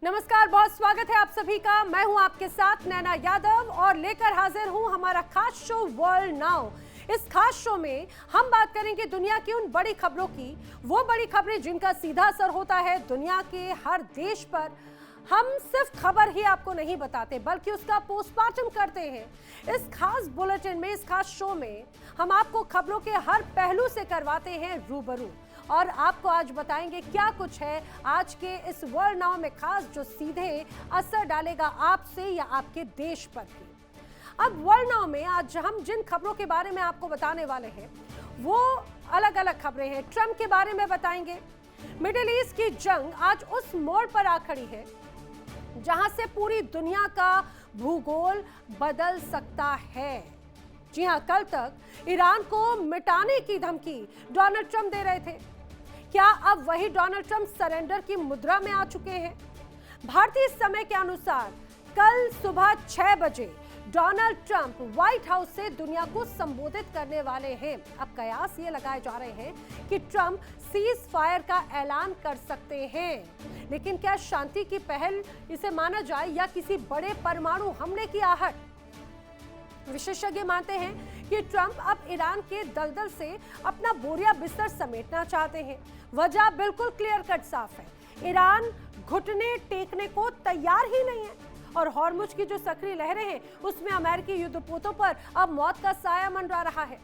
नमस्कार, बहुत स्वागत है आप सभी का। मैं हूं आपके साथ नैना यादव और लेकर हाजिर हूं हमारा खास शो वर्ल्ड नाउ। इस खास शो में हम बात करेंगे दुनिया की उन बड़ी खबरों की, वो बड़ी खबरें जिनका सीधा असर होता है दुनिया के हर देश पर। हम सिर्फ खबर ही आपको नहीं बताते बल्कि उसका पोस्टमार्टम करते हैं। इस खास बुलेटिन में, इस खास शो में हम आपको खबरों के हर पहलू से करवाते हैं रूबरू और आपको आज बताएंगे क्या कुछ है आज के इस वर्ल्ड नाउ में खास, जो सीधे असर डालेगा आपसे या आपके देश पर भी। अब वर्ल्ड नाउ में आज हम जिन खबरों के बारे में आपको बताने वाले हैं वो अलग अलग खबरें हैं। ट्रंप के बारे में बताएंगे। मिडिल ईस्ट की जंग आज उस मोड़ पर आ खड़ी है जहां से पूरी दुनिया का भूगोल बदल सकता है। जी हां, कल तक ईरान को मिटाने की धमकी डोनाल्ड ट्रंप दे रहे थे। क्या अब वही डोनाल्ड ट्रंप सरेंडर की मुद्रा में आ चुके हैं? भारतीय समय के अनुसार कल सुबह 6 बजे डोनाल्ड ट्रंप व्हाइट हाउस से दुनिया को संबोधित करने वाले हैं। अब कयास ये लगाए जा रहे हैं कि ट्रंप सीज फायर का ऐलान कर सकते हैं, लेकिन क्या शांति की पहल इसे माना जाए या किसी बड़े परमाणु हमले की आहट? विशेषज्ञ मानते हैं कि ट्रंप अब ईरान के दलदल से अपना बोरिया बिस्तर समेटना चाहते हैं। वजह बिल्कुल क्लियर कट साफ है, ईरान घुटने टेकने को तैयार ही नहीं है और हॉर्मुज की जो सक्रिय लहरें हैं उसमें अमेरिकी युद्धपोतों पर अब मौत का साया मंडरा रहा है।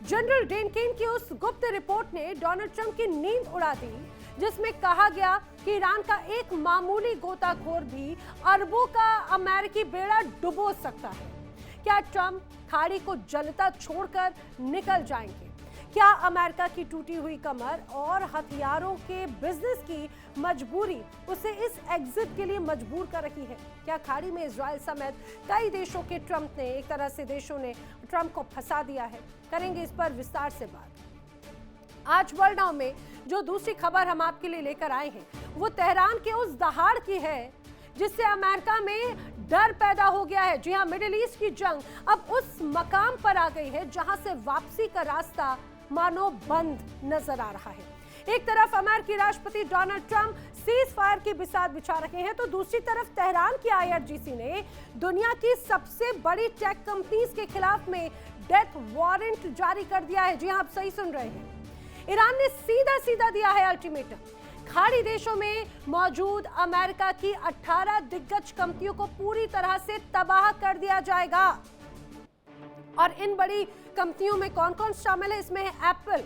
जनरल डेनकेन की उस गुप्त रिपोर्ट ने डोनाल्ड ट्रंप की नींद उड़ा दी जिसमें कहा गया कि ईरान का एक मामूली गोताखोर भी अरबों का अमेरिकी बेड़ा डुबो सकता है। क्या ट्रंप खाड़ी को जलता छोड़कर निकल जाएंगे? क्या अमेरिका की टूटी हुई कमर और हथियारों के बिजनेस की मजबूरी उसे इस एग्जिट के लिए मजबूर कर रही है? क्या खाड़ी में इजराइल समेत कई देशों के ट्रंप ने, एक तरह से देशों ने ट्रंप को फंसा दिया है? करेंगे इस पर विस्तार से बात। आज वर्ल्ड नाउ में जो दूसरी खबर हम आपके लिए लेकर आए हैं वो तेहरान के उस दहाड़ की है जिससे अमेरिका में डर पैदा हो गया है। जी हां, मिडिल ईस्ट की जंग अब उस मकाम पर आ गई है जहां से वापसी का रास्ता मानो बंद नजर आ रहा है। एक तरफ अमेरिकी राष्ट्रपति डोनाल्ड ट्रंप सीज फायर की बिसात बिछा रहे हैं तो दूसरी तरफ तेहरान की आईआरजीसी ने दुनिया की सबसे बड़ी टेक कंपनीज के खिलाफ में डेथ वारंट जारी कर दिया है। जी हां, आप सही सुन रहे हैं, ईरान ने सीधा सीधा दिया है अल्टीमेटम। खाड़ी देशों में मौजूद अमेरिका की 18 दिग्गज कंपनियों को पूरी तरह से तबाह कर दिया जाएगा। और इन बड़ी कंपनियों में कौन कौन शामिल है? इसमें है एप्पल,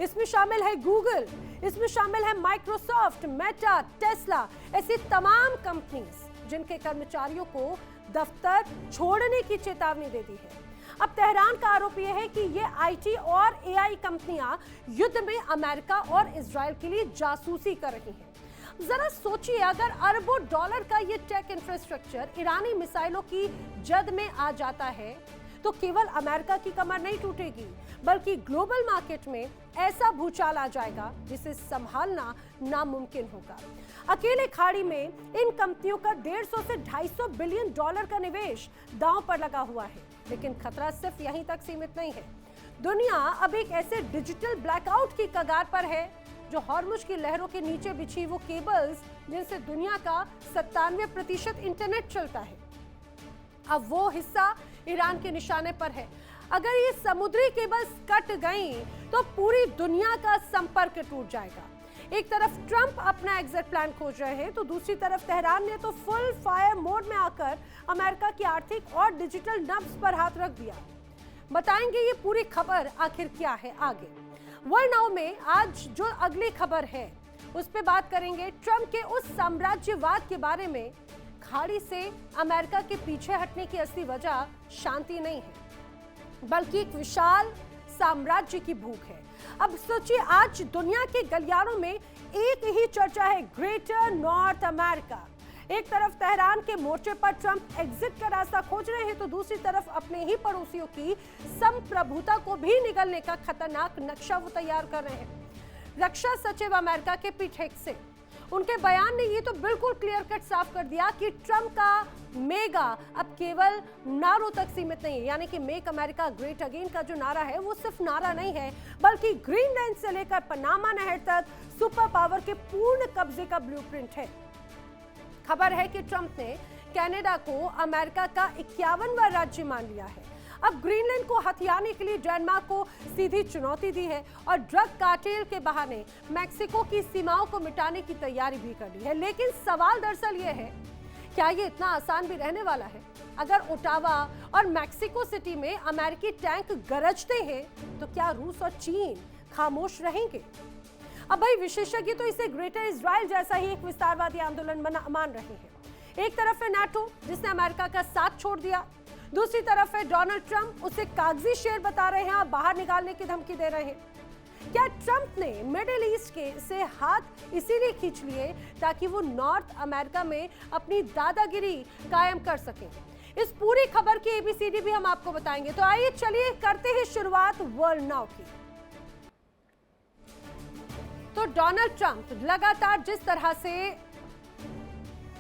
इसमें शामिल है गूगल, इसमें शामिल है माइक्रोसॉफ्ट, मेटा, टेस्ला, ऐसी तमाम कंपनीज जिनके कर्मचारियों को दफ्तर छोड़ने की चेतावनी दे दी है। अब तेहरान का आरोप यह है कि ये आईटी और एआई कंपनियां युद्ध में अमेरिका और इजराइल के लिए जासूसी कर रही हैं। जरा सोचिए, अगर अरबों डॉलर का ये टेक इंफ्रास्ट्रक्चर ईरानी मिसाइलों की जद में आ जाता है तो केवल अमेरिका की कमर नहीं टूटेगी बल्कि ग्लोबल मार्केट में ऐसा भूचाल आ जाएगा जिसे संभालना नामुमकिन होगा। अकेले खाड़ी में इन कंपनियों का 150 से 250 बिलियन डॉलर का निवेश दांव पर लगा हुआ है। लेकिन खतरा सिर्फ यहीं तक सीमित नहीं है। दुनिया अब एक ऐसे डिजिटल ब्लैकआउट की कगार पर है जो हॉर्मुज की लहरों के नीचे बिछी वो केबल्स जिनसे दुनिया का 97% इंटरनेट चलता है, अब वो हिस्सा ईरान के निशाने पर है। अगर ये समुद्री केबल्स कट गई तो पूरी दुनिया का संपर्क टूट जाएगा। एक तरफ ट्रंप अपना एग्जिट प्लान खोज रहे हैं तो दूसरी तरफ तेहरान ने तो फुल फायर मोड में आकर अमेरिका की आर्थिक और डिजिटल नब्ज पर हाथ रख दिया। बताएंगे ये पूरी खबर आखिर क्या है आगे। वर्ल्ड नाउ में आज जो अगली खबर है उस पर बात करेंगे। ट्रंप के उस साम्राज्यवाद के बारे में। खाड़ी से अमेरिका के पीछे हटने की असली वजह शांति नहीं है बल्कि एक विशाल साम्राज्य की भूख है। अब सोचिए, आज दुनिया के गलियारों में एक ही चर्चा है, ग्रेटर नॉर्थ अमेरिका। एक तरफ तेहरान के मोर्चे पर ट्रंप एग्जिट का रास्ता खोज रहे हैं तो दूसरी तरफ अपने ही पड़ोसियों की संप्रभुता को भी निगलने का खतरनाक नक्शा वो तैयार कर रहे हैं। रक्षा सचिव अमेरिका के पीठ से उनके बयान ने ये तो बिल्कुल क्लियर कट साफ कर दिया कि ट्रंप का मेगा अब केवल नारों तक सीमित नहीं है, यानी कि मेक अमेरिका ग्रेट अगेन का जो नारा है वो सिर्फ नारा नहीं है बल्कि ग्रीनलैंड से लेकर पनामा नहर तक सुपर पावर के पूर्ण कब्जे का ब्लूप्रिंट है। खबर है कि ट्रंप ने कनाडा को अमेरिका का 51वां राज्य मान लिया है। अब ग्रीनलैंड को हथियाने के लिए डेनमार्क को सीधी चुनौती दी है और ड्रग कार्टेल के बहाने मैक्सिको की सीमाओं को मिटाने की तैयारी भी कर ली है। लेकिन सवाल दरअसल ये है, क्या ये इतना आसान भी रहने वाला है? अगर ओटावा और मैक्सिको सिटी में अमेरिकी टैंक गरजते हैं तो क्या रूस और चीन खामोश रहेंगे? अब भाई विशेषज्ञ तो इसे ग्रेटर इजराइल जैसा ही एक विस्तारवादी आंदोलन मान रहे हैं। एक तरफ है नाटो जिसने अमेरिका का साथ छोड़ दिया, दूसरी तरफ है डोनाल्ड ट्रंप, उसे कागजी शेर बता रहे हैं और बाहर निकालने की धमकी दे रहे हैं। क्या ट्रंप ने मिडिल ईस्ट के से हाथ इसीलिए खींच लिए ताकि वो नॉर्थ अमेरिका में अपनी दादागिरी कायम कर सकें? इस पूरी खबर की एबीसीडी भी हम आपको बताएंगे। तो आइए चलिए करते हैं शुरुआत वर्ल्ड नाउ की। तो डोनाल्ड ट्रंप लगातार जिस तरह से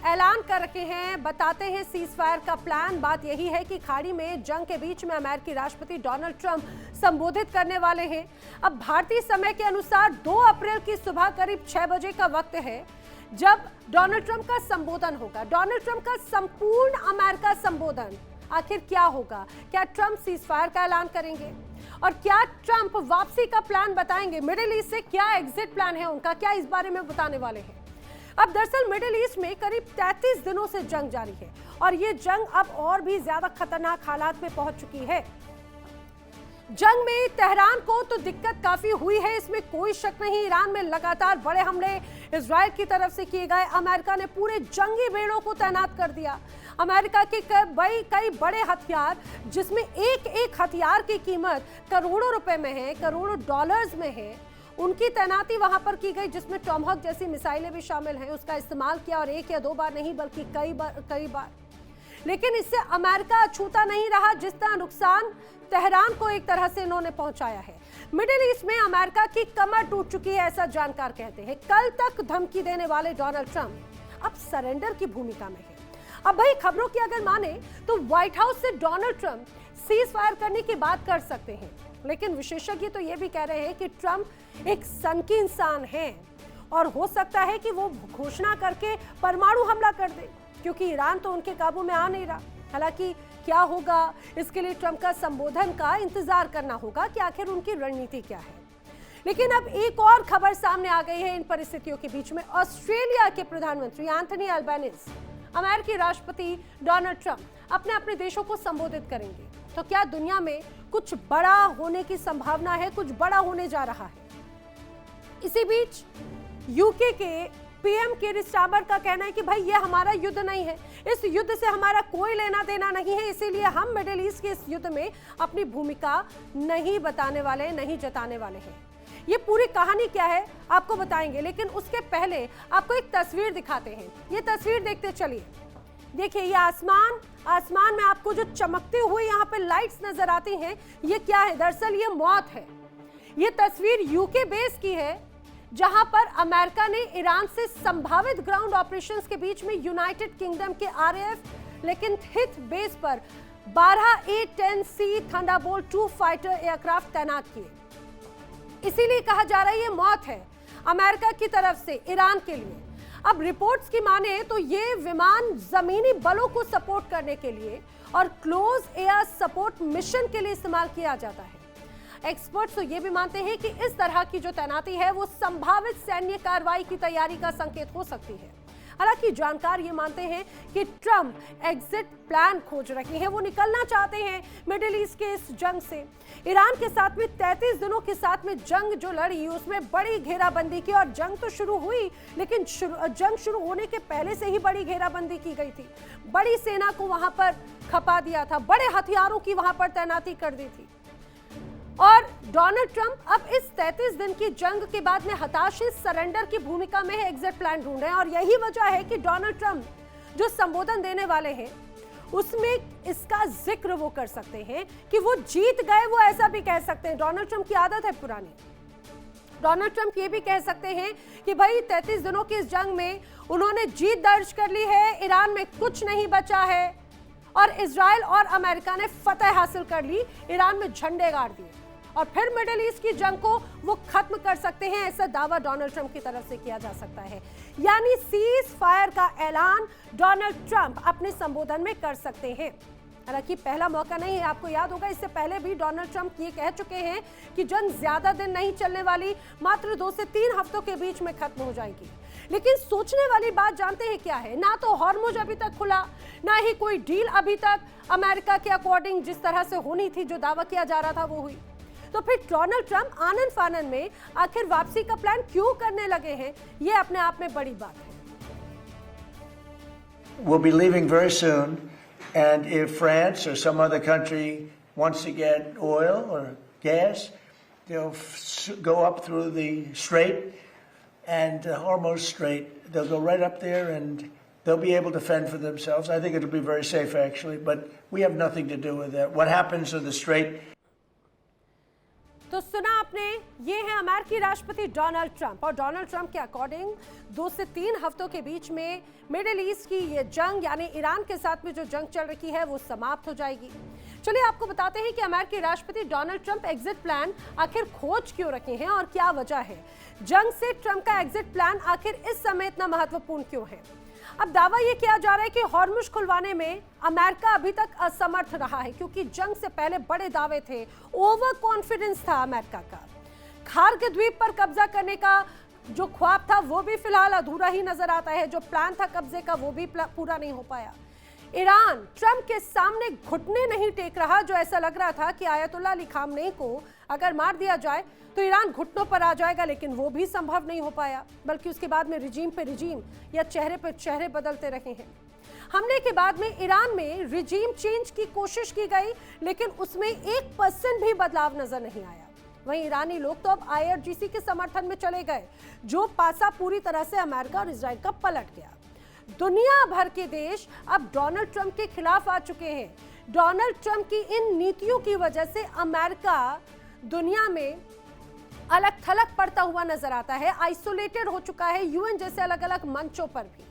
ऐलान कर रखे हैं, बताते हैं सीज फायर का प्लान। बात यही है कि खाड़ी में जंग के बीच में अमेरिकी राष्ट्रपति डोनाल्ड ट्रंप संबोधित करने वाले हैं। अब भारतीय समय के अनुसार 2 अप्रैल की सुबह करीब 6 बजे का वक्त है जब डोनाल्ड ट्रंप का संबोधन होगा। डोनाल्ड ट्रंप का संपूर्ण अमेरिका संबोधन आखिर क्या होगा? क्या ट्रंप सीज फायर का ऐलान करेंगे और क्या ट्रंप वापसी का प्लान बताएंगे? मिडिल ईस्ट से क्या एग्जिट प्लान है उनका, क्या इस बारे में बताने वाले हैं? अब दरअसल मिडिल ईस्ट में करीब 33 दिनों से जंग जारी है और ये जंग अब और भी ज्यादा खतरनाक हालात में पहुंच चुकी है। जंग में तेहरान को तो दिक्कत काफी हुई है, इसमें कोई शक नहीं। ईरान में लगातार बड़े हमले इजराइल की तरफ से किए गए। अमेरिका ने पूरे जंगी बेड़ों को तैनात कर दिया। अमेरिका के कई बड़े हथियार, जिसमें एक हथियार की कीमत करोड़ों रुपए में है, करोड़ों डॉलर्स में है, उनकी तैनाती वहां पर की गई, जिसमें टॉमहॉक जैसी मिसाइलें भी शामिल हैं। उसका इस्तेमाल किया और 1 या 2 बार नहीं बल्कि कई बार। लेकिन इससे अमेरिका अछूता नहीं रहा। जिस तरह नुकसान तेहरान को एक तरह से इन्होंने पहुंचाया है, मिडिल ईस्ट में अमेरिका की कमर टूट चुकी है, ऐसा जानकार कहते हैं। कल तक धमकी देने वाले डोनाल्ड ट्रंप अब सरेंडर की भूमिका में है। अब भाई खबरों की अगर माने तो व्हाइट हाउस से डोनाल्ड ट्रंप सीज फायर करने की बात कर सकते हैं, लेकिन विशेषज्ञ तो ये भी कह रहे हैं कि ट्रंप एक सनकी इंसान है और हो सकता है कि वो घोषणा करके परमाणु हमला कर दे, क्योंकि ईरान तो उनके काबू में आ नहीं रहा। हालांकि क्या होगा, इसके लिए ट्रंप का संबोधन का इंतजार करना होगा कि आखिर उनकी रणनीति क्या है। लेकिन अब एक और खबर सामने आ गई है इन परिस्थितियों के बीच में। ऑस्ट्रेलिया के प्रधानमंत्री एंथनी अल्बानीज, अमेरिकी राष्ट्रपति डोनाल्ड ट्रंप अपने देशों को संबोधित करेंगे। तो क्या दुनिया में कुछ बड़ा होने की संभावना है, कुछ बड़ा होने जा रहा है? इसी बीच यूके के पीएम कीर स्टारमर का कहना है कि भाई ये हमारा युद्ध नहीं है, इस युद्ध से हमारा कोई लेना देना नहीं है, इसीलिए हम मिडिल ईस्ट के इस युद्ध में अपनी भूमिका नहीं बताने वाले, नहीं जताने वाले हैं। ये पूरी कहानी क्या है आपको बताएंगे, लेकिन उसके पहले आपको एक तस्वीर दिखाते हैं। ये तस्वीर देखते चलिए। देखिए ये आसमान में आपको जो चमकते हुए यहाँ पे लाइट्स नजर आती हैं, ये क्या है? दरअसल ये मौत है। ये तस्वीर यूके बेस की है, जहां पर अमेरिका ने ईरान से संभावित ग्राउंड ऑपरेशंस के बीच में यूनाइटेड किंगडम के RAF लेकिन हिथ बेस पर 12 A-10C थंडरबोल्ट 2 फाइटर एयरक्राफ्ट तैनात किए। इसीलिए कहा जा रहा है ये मौत है अमेरिका की तरफ से ईरान के लिए। अब रिपोर्ट्स की माने तो ये विमान जमीनी बलों को सपोर्ट करने के लिए और क्लोज एयर सपोर्ट मिशन के लिए इस्तेमाल किया जाता है। एक्सपर्ट्स तो ये भी मानते हैं कि इस तरह की जो तैनाती है वो संभावित सैन्य कार्रवाई की तैयारी का संकेत हो सकती है। हालांकि जानकार ये मानते हैं कि ट्रंप एग्जिट प्लान खोज रहे हैं, वो निकलना चाहते हैं मिडिल ईस्ट के इस जंग से। ईरान के साथ में 33 दिनों के साथ में जंग जो लड़ी, उसमें बड़ी घेराबंदी की, और जंग तो शुरू हुई लेकिन जंग शुरू होने के पहले से ही बड़ी घेराबंदी की गई थी। बड़ी सेना को वहां पर खपा दिया था, बड़े हथियारों की वहां पर तैनाती कर दी थी। और डोनाल्ड ट्रंप अब इस 33 दिन की जंग के बाद में हताश सरेंडर की भूमिका में है, एग्जिट प्लान ढूंढ रहे हैं। और यही वजह है कि डोनाल्ड ट्रंप जो संबोधन देने वाले हैं उसमें इसका जिक्र वो कर सकते हैं कि वो जीत गए, वो ऐसा भी कह सकते हैं। डोनाल्ड ट्रंप की आदत है पुरानी। डोनाल्ड ट्रंप ये भी कह सकते हैं कि भाई 33 दिनों की इस जंग में उन्होंने जीत दर्ज कर ली है, ईरान में कुछ नहीं बचा है और इजराइल और अमेरिका ने फतह हासिल कर ली, ईरान में झंडे गाड़ दिए और फिर मिडिल ईस्ट की जंग को वो खत्म कर सकते हैं। ऐसा दावा डोनाल्ड ट्रंप की तरफ से किया जा सकता है। यानी सीज फायर का ऐलान डोनाल्ड ट्रंप अपने संबोधन में कर सकते हैं। हालांकि पहला मौका नहीं है, आपको याद होगा इससे पहले भी डोनाल्ड ट्रंप ये कह चुके हैं कि जंग ज्यादा दिन नहीं चलने वाली, मात्र 2 से 3 हफ्तों के बीच में खत्म हो जाएगी। लेकिन सोचने वाली बात जानते हैं क्या है, ना तो हॉर्मुज अभी तक खुला, ना ही कोई डील अभी तक अमेरिका के अकॉर्डिंग जिस तरह से होनी थी, जो दावा किया जा रहा था वो हुई। तो फिर डोनाल्ड ट्रंप आनन फानन में आखिर वापसी का प्लान क्यों करने लगे हैं, ये अपने आप में बड़ी बात है। We'll be leaving very soon, and if France or some other country wants to get oil or gas, they'll go up through the Strait and Hormuz Strait. They'll go right up there and they'll be able to fend for themselves. I think it'll be very safe, actually, but we have nothing to do with that. What happens in the Strait? तो सुना आपने, ये है अमेरिकी राष्ट्रपति Donald Trump, और Donald Trump के according 2 से 3 हफ्तों के बीच में मिडिल ईस्ट की ये जंग, यानी ईरान के साथ में जो जंग चल रही है, वो समाप्त हो जाएगी। चलिए आपको बताते हैं कि अमेरिकी राष्ट्रपति डोनाल्ड ट्रंप एग्जिट प्लान आखिर खोज क्यों रखे हैं और क्या वजह है। जंग से ट्रंप का एग्जिट प्लान आखिर इस समय इतना महत्वपूर्ण क्यों है। अब दावा यह किया जा रहा है कि हॉर्मुज खुलवाने में अमेरिका अभी तक असमर्थ रहा है, क्योंकि जंग से पहले बड़े दावे थे, ओवर कॉन्फिडेंस था अमेरिका का। खार्ग द्वीप पर कब्जा करने का जो ख्वाब था वो भी फिलहाल अधूरा ही नजर आता है, जो प्लान था कब्जे का वो भी पूरा नहीं हो पाया। ईरान ट्रंप के सामने घुटने नहीं टेक रहा, जो ऐसा लग रहा था कि आयतुल्लाह अली खामनेई को अगर मार दिया जाए तो ईरान घुटनों पर आ जाएगा, लेकिन वो भी संभव नहीं हो पाया, बल्कि उसके बाद में रिजीम पे रिजीम या चेहरे पे चेहरे बदलते रहे हैं। हमले के बाद में ईरान में रिजीम चेंज की कोशिश की गई, लेकिन उसमें 1% भी बदलाव नजर नहीं आया। वहीं ईरानी लोग तो अब IRGC के समर्थन में चले गए, जो पासा पूरी तरह से अमेरिका और इजराइल का पलट गया। दुनिया भर के देश अब डोनाल्ड ट्रंप के खिलाफ आ चुके हैं। डोनाल्ड ट्रंप की इन नीतियों की वजह से अमेरिका दुनिया में अलग थलग पड़ता हुआ नजर आता है, आइसोलेटेड हो चुका है, UN जैसे अलग अलग मंचों पर भी।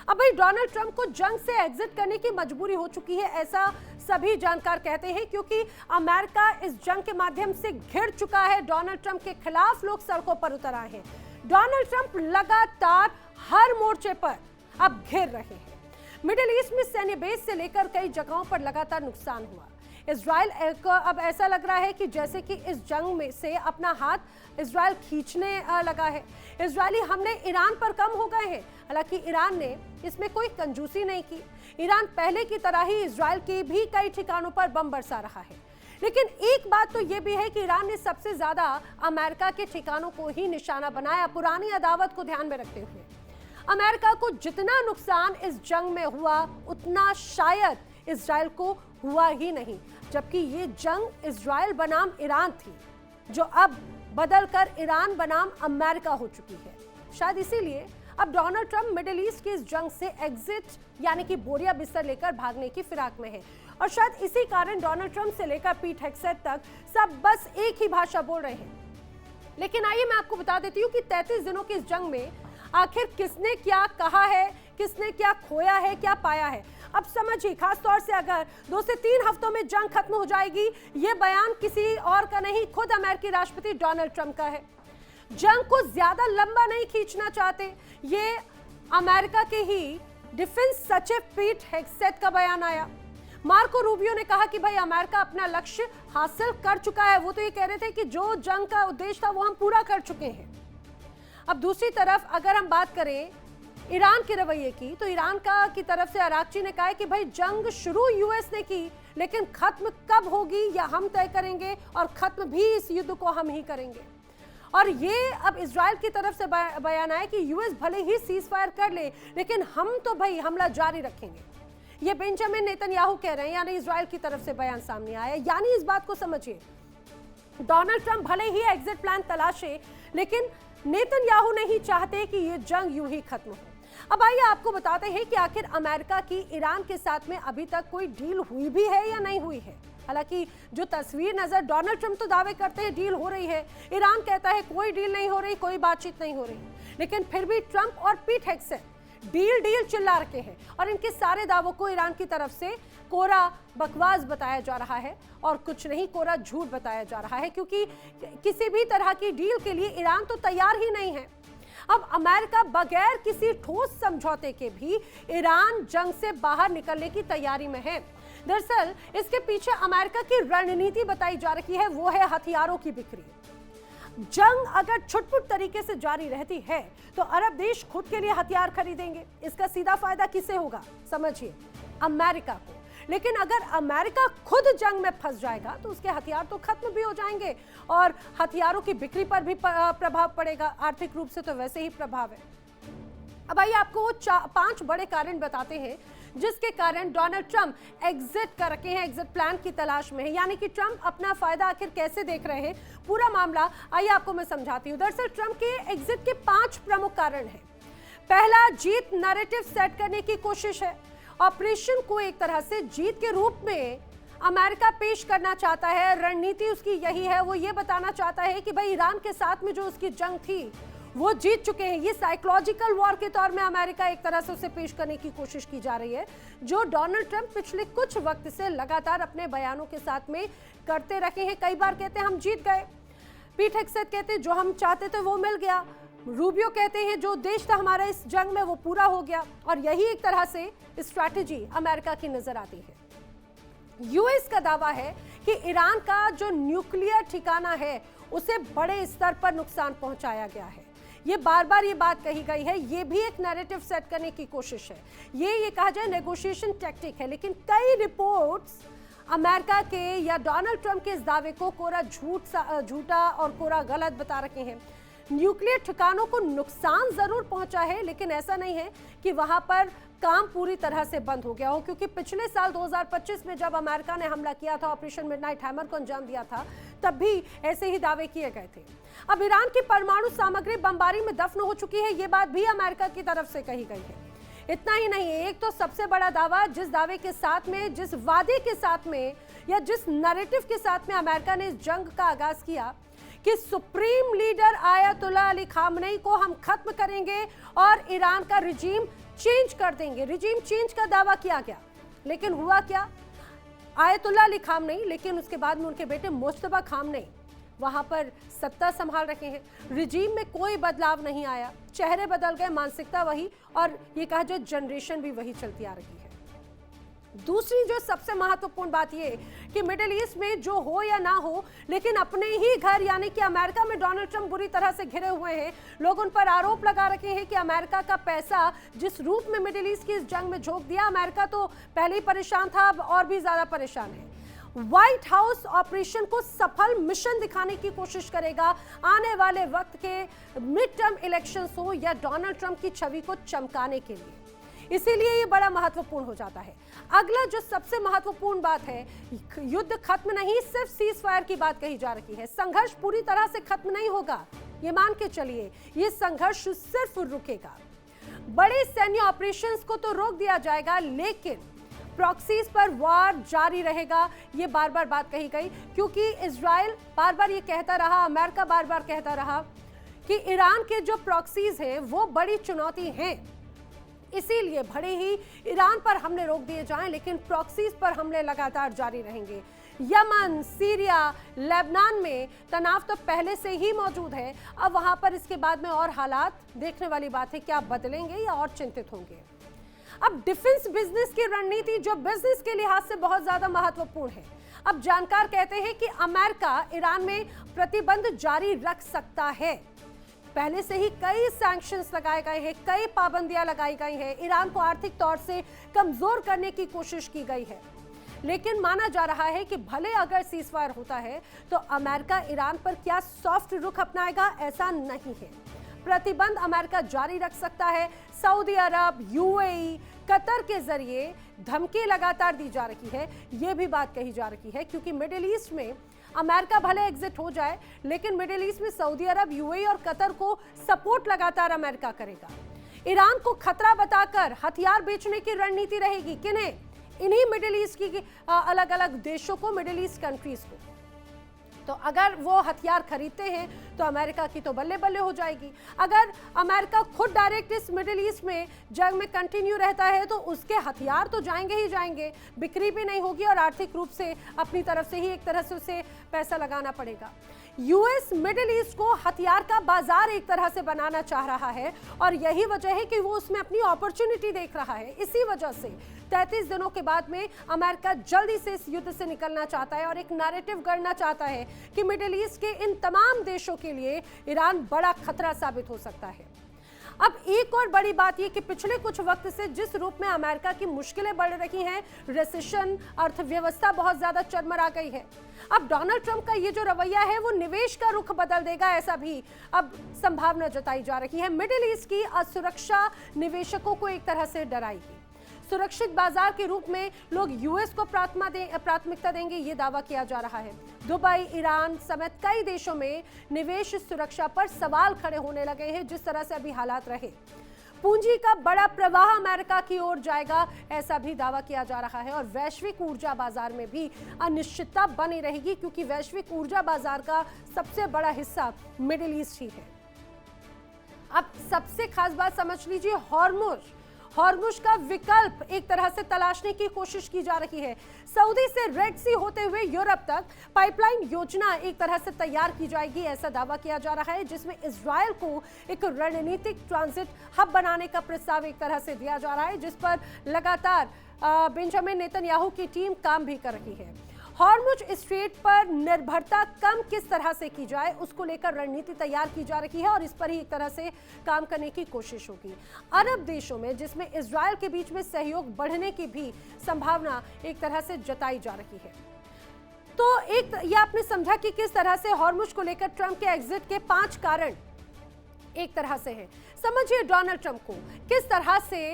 अब भाई डोनाल्ड ट्रंप को जंग से एग्जिट करने की मजबूरी हो चुकी है, ऐसा सभी जानकार कहते हैं, क्योंकि अमेरिका इस जंग के माध्यम से घिर चुका है। डोनाल्ड ट्रंप के खिलाफ लोग सड़कों पर उतर आए हैं। डोनाल्ड ट्रंप लगातार हर मोर्चे पर अब घिर रहे हैं। मिडिल ईस्ट में सैन्य बेस से लेकर कई जगहों पर लगातार नुकसान हुआ। इजराइल को अब ऐसा लग रहा है कि जैसे कि इस जंग में से अपना हाथ इजराइल खींचने लगा है। इजरायली हमले ईरान पर कम हो गए हैं, हालांकि ईरान ने इसमें कोई कंजूसी नहीं की। ईरान पहले की तरह ही इजराइल के भी कई ठिकानों पर बम बरसा रहा है। लेकिन एक बात तो ये भी है कि ईरान ने सबसे ज्यादा अमेरिका के ठिकानों को ही निशाना बनाया, पुरानी अदावत को ध्यान में रखते हुए। अमेरिका को जितना नुकसान इस जंग में हुआ, उतना शायद इजराइल को हुआ ही नहीं, जबकि ये जंग इजराइल बनाम ईरान थी, जो अब बदलकर ईरान बनाम अमेरिका हो चुकी है। शायद इसीलिए अब डोनाल्ड ट्रंप मिडिल ईस्ट की इस जंग से एग्जिट यानी कि बोरिया बिस्तर लेकर भागने की फिराक में है, और शायद इसी कारण डोनाल्ड ट्रंप से लेकर पीट हेग्सेट तक सब बस एक ही भाषा बोल रहे हैं। लेकिन आइए मैं आपको बता देती हूँ कि 33 दिनों की इस जंग में आखिर किसने क्या कहा है, किसने क्या खोया है, क्या पाया है। अब समझिए, खास तौर से अगर 2 से 3 हफ्तों में जंग खत्म हो जाएगी, ये बयान किसी और का नहीं, खुद अमेरिकी राष्ट्रपति डोनाल्ड ट्रंप का है। जंग को ज्यादा लंबा नहीं खींचना चाहते, ये अमेरिका के ही डिफेंस सचिव पीट हेग्सेट का बयान आया। मार्को रूबियो ने कहा कि भाई अमेरिका अपना लक्ष्य हासिल कर चुका है। वो तो ये कह रहे थे कि जो जंग का उद्देश्य था वो हम पूरा कर चुके हैं। अब दूसरी तरफ अगर हम बात करें ईरान के रवैये की, तो ईरान की तरफ से अरागची ने कहा है कि भाई जंग शुरू यूएस ने की, लेकिन खत्म कब होगी या हम तय करेंगे, और खत्म भी इस युद्ध को हम ही करेंगे। और ये अब इजराइल की तरफ से बयान आया कि यूएस भले ही सीज फायर कर ले, लेकिन हम तो भाई हमला जारी रखेंगे। ये बेंजामिन नेतन्याहू कह रहे हैं, यानी इजराइल की तरफ से बयान सामने आया। यानी इस बात को समझिए, डोनाल्ड ट्रंप भले ही एग्जिट प्लान तलाशे, लेकिन नेतन्याहू नहीं चाहते कि ये जंग यूं ही खत्म हो। अब आइए आपको बताते हैं कि आखिर अमेरिका की ईरान के साथ में अभी तक कोई डील हुई भी है या नहीं हुई है। हालांकि जो तस्वीर नजर, डोनाल्ड ट्रंप तो दावे करते हैं डील हो रही है, ईरान कहता है कोई डील नहीं हो रही, कोई बातचीत नहीं हो रही, लेकिन फिर भी ट्रंप और पीट हेग्सेट डील डील चिल्ला रखे हैं, और इनके सारे दावों को ईरान की तरफ से कोरा बकवास बताया जा रहा है, और कुछ नहीं, कोरा झूठ बताया जा रहा है, क्योंकि किसी भी तरह की डील के लिए ईरान तो तैयार ही नहीं है। अब अमेरिका बगैर किसी ठोस समझौते के भी ईरान जंग से बाहर निकलने की तैयारी में है। दरअसल इसके पीछे अमेरिका की रणनीति बताई जा रही है, वो है हथियारों की बिक्री। जंग अगर छुटपुट तरीके से जारी रहती है तो अरब देश खुद के लिए हथियार खरीदेंगे। इसका सीधा फायदा किसे होगा? समझिए, अमेरिका को। लेकिन अगर अमेरिका खुद जंग में फंस जाएगा तो उसके हथियार तो खत्म भी हो जाएंगे और हथियारों की बिक्री पर भी प्रभाव पड़ेगा। आर्थिक रूप से तो वैसे ही प्रभाव है। अब आइए आपको वो 5 बड़े कारण बताते हैं जिसके कारण डोनाल्ड ट्रंप एग्जिट कर रखे हैं, एग्जिट प्लान की तलाश में है। यानी कि ट्रंप अपना फायदा आखिर कैसे देख रहे हैं, पूरा मामला आइए आपको मैं समझाती हूँ। दरअसल ट्रंप के एग्जिट के 5 प्रमुख कारण हैं। पहला, जीत नैरेटिव सेट करने की कोशिश है। ऑपरेशन को एक तरह से जीत के रूप में अमेरिका पेश करना चाहता है। रणनीति उसकी यही है, वो ये बताना चाहता है कि भाई ईरान के साथ में जो उसकी जंग थी वो जीत चुके हैं। ये साइकोलॉजिकल वॉर के तौर में अमेरिका एक तरह से उसे पेश करने की कोशिश की जा रही है, जो डोनाल्ड ट्रंप पिछले कुछ वक्त से लगातार अपने बयानों के साथ में करते रहे हैं। कई बार कहते हैं हम जीत गए, पीट हेगसेथ कहते हैं जो हम चाहते थे वो मिल गया, रूबियो कहते हैं जो उद्देश्य था हमारा इस जंग में वो पूरा हो गया। और यही एक तरह से स्ट्रैटेजी अमेरिका की नजर आती है। यूएस का दावा है कि ईरान का जो न्यूक्लियर ठिकाना है उसे बड़े स्तर पर नुकसान पहुंचाया गया है। ये बार बार ये बात कही गई है, ये भी एक नैरेटिव सेट करने की कोशिश है। ये कहा जाए नेगोशिएशन टैक्टिक है। लेकिन कई रिपोर्ट्स अमेरिका के या डोनाल्ड ट्रंप के इस दावे को कोरा झूठा और कोरा गलत बता रहे हैं। न्यूक्लियर ठिकानों को नुकसान जरूर पहुंचा है, लेकिन ऐसा नहीं है कि वहां पर काम पूरी तरह से बंद हो गया हो, क्योंकि पिछले साल 2025 में जब अमेरिका ने हमला किया था, ऑपरेशन मिडनाइट हैमर को अंजाम दिया था, तब भी ऐसे ही दावे किए गए थे। अब ईरान की परमाणु सामग्री बमबारी में दफन हो चुकी है, ये बात भी अमेरिका की तरफ से कही गई है। इतना ही नहीं, एक तो सबसे बड़ा दावा, जिस दावे के साथ में, जिस वादे के साथ में या जिस नैरेटिव के साथ में अमेरिका ने इस जंग का आगाज किया कि supreme leader Ayatollah Ali Khamenei को हम खत्म करेंगे और ईरान का रिजीम चेंज कर देंगे। रिजीम चेंज का दावा किया गया, लेकिन हुआ क्या? आयतुल्लाह अली खामनेई, लेकिन उसके बाद में उनके बेटे मुस्तफा खामनेई वहां पर सत्ता संभाल रखे हैं। रिजीम में कोई बदलाव नहीं आया, चेहरे बदल गए, मानसिकता वही, और ये कहा जाए जनरेशन भी वही चलती आ रही है। दूसरी जो सबसे महत्वपूर्ण बात ये कि मिडिल ईस्ट में जो हो या ना हो, लेकिन अपने ही घर यानी कि अमेरिका में डोनाल्ड ट्रंप बुरी तरह से घिरे हुए हैं। लोग उन पर आरोप लगा रखे हैं कि अमेरिका का पैसा जिस रूप में मिडिल ईस्ट की इस जंग में झोंक दिया, अमेरिका तो पहले ही परेशान था, अब और भी ज्यादा परेशान है। व्हाइट हाउस ऑपरेशन को सफल मिशन दिखाने की कोशिश करेगा आने वाले वक्त के मिड टर्म इलेक्शंस हो या डोनाल्ड ट्रंप की छवि को चमकाने के लिए। इसीलिए ये बड़ा महत्वपूर्ण हो जाता है। अगला जो सबसे महत्वपूर्ण बात है, युद्ध खत्म नहीं, सिर्फ सीज फायर की बात कही जा रही है। संघर्ष पूरी तरह से खत्म नहीं होगा, ये मान के चलिए, ये संघर्ष सिर्फ रुकेगा। बड़े सैन्य ऑपरेशंस को तो रोक दिया जाएगा, लेकिन प्रॉक्सीज पर वार जारी रहेगा। ये बार बार बात कही गई, क्योंकि इजराइल बार बार ये कहता रहा, अमेरिका बार बार कहता रहा कि ईरान के जो प्रॉक्सीज हैं वो बड़ी चुनौती हैं। इसीलिए भले ही ईरान पर हमले रोक दिए जाएं, लेकिन प्रॉक्सीज पर हमले लगातार जारी रहेंगे। यमन, सीरिया, लेबनान में तनाव तो पहले से ही मौजूद है। अब वहां पर इसके बाद में और हालात देखने वाली बात है, क्या बदलेंगे या और चिंतित होंगे। अब डिफेंस बिजनेस की रणनीति जो बिजनेस के लिहाज से बहुत ज्यादा महत्वपूर्ण है। अब जानकार कहते हैं कि अमेरिका ईरान में प्रतिबंध जारी रख सकता है। पहले से ही कई सैंक्शंस लगाए गए हैं, कई पाबंदियां लगाई गई हैं, ईरान को आर्थिक तौर से कमजोर करने की कोशिश की गई है। लेकिन माना जा रहा है कि भले अगर सीजफायर होता है तो अमेरिका ईरान पर क्या सॉफ्ट रुख अपनाएगा, ऐसा नहीं है। प्रतिबंध अमेरिका जारी रख सकता है। सऊदी अरब, यूएई, कतर के जरिए धमकी लगातार दी जा रही है। यह भी बात कही जा रही है, क्योंकि मिडिल ईस्ट में अमेरिका भले एग्जिट हो जाए, लेकिन मिडिल ईस्ट में सऊदी अरब, यूएई और कतर को सपोर्ट लगातार अमेरिका करेगा। ईरान को खतरा बताकर हथियार बेचने की रणनीति रहेगी। किन्हें? इन्हीं मिडिल ईस्ट की अलग अलग देशों को, मिडिल ईस्ट कंट्रीज को। तो अगर वो हथियार खरीदते हैं तो अमेरिका की तो बल्ले बल्ले हो जाएगी। अगर अमेरिका खुद डायरेक्ट इस मिडिल ईस्ट में जंग में कंटिन्यू रहता है तो उसके हथियार तो जाएंगे ही जाएंगे, बिक्री भी नहीं होगी और आर्थिक रूप से अपनी तरफ से ही एक तरह से उसे पैसा लगाना पड़ेगा। यूएस मिडिल ईस्ट को हथियार का बाजार एक तरह से बनाना चाह रहा है और यही वजह है कि वो उसमें अपनी अपॉर्चुनिटी देख रहा है। इसी वजह से 33 दिनों के बाद में अमेरिका जल्दी से इस युद्ध से निकलना चाहता है और एक नैरेटिव गढ़ना चाहता है कि मिडिल ईस्ट के इन तमाम देशों के लिए ईरान बड़ा खतरा साबित हो सकता है। अब एक और बड़ी बात यह कि पिछले कुछ वक्त से जिस रूप में अमेरिका की मुश्किलें बढ़ रही हैं, रिसेशन, अर्थव्यवस्था बहुत ज्यादा चरमरा गई है। अब डोनाल्ड ट्रंप का ये जो रवैया है वो निवेश का रुख बदल देगा, ऐसा भी अब संभावना जताई जा रही है। मिडिल ईस्ट की असुरक्षा निवेशकों को एक तरह से डराएगी। सुरक्षित बाजार के रूप में लोग यूएस को प्राथमिकता देंगे, ये दावा किया जा रहा है। दुबई, ईरान समेत कई देशों में निवेश सुरक्षा पर सवाल खड़े होने लगे हैं जिस तरह से अभी हालात रहे। पूंजी का बड़ा प्रवाह अमेरिका की ओर जाएगा, ऐसा भी दावा किया जा रहा है। और वैश्विक ऊर्जा बाजार में भी अनिश्चितता बनी रहेगी क्योंकि वैश्विक ऊर्जा बाजार का सबसे बड़ा हिस्सा मिडिल ईस्ट ही है। अब सबसे खास बात समझ लीजिए, हॉर्मुज का विकल्प एक तरह से तलाशने की कोशिश की जा रही है। सऊदी से रेड सी होते हुए यूरोप तक पाइपलाइन योजना एक तरह से तैयार की जाएगी, ऐसा दावा किया जा रहा है, जिसमें इजरायल को एक रणनीतिक ट्रांजिट हब बनाने का प्रस्ताव एक तरह से दिया जा रहा है, जिस पर लगातार बेंजामिन नेतन्याहू की टीम काम भी कर रही है। हॉर्मुज स्ट्रेट पर निर्भरता कम किस तरह से की जाए उसको लेकर रणनीति तैयार की जा रही है और इस पर ही एक तरह से काम करने की कोशिश होगी। अरब देशों में जिसमें इजरायल के बीच में सहयोग बढ़ने की भी संभावना एक तरह से जताई जा रही है। तो एक ये आपने समझा कि किस तरह से हॉर्मुज को लेकर ट्रंप के एग्जिट के 5 कारण एक तरह से है। समझिए डोनाल्ड ट्रंप को, किस तरह से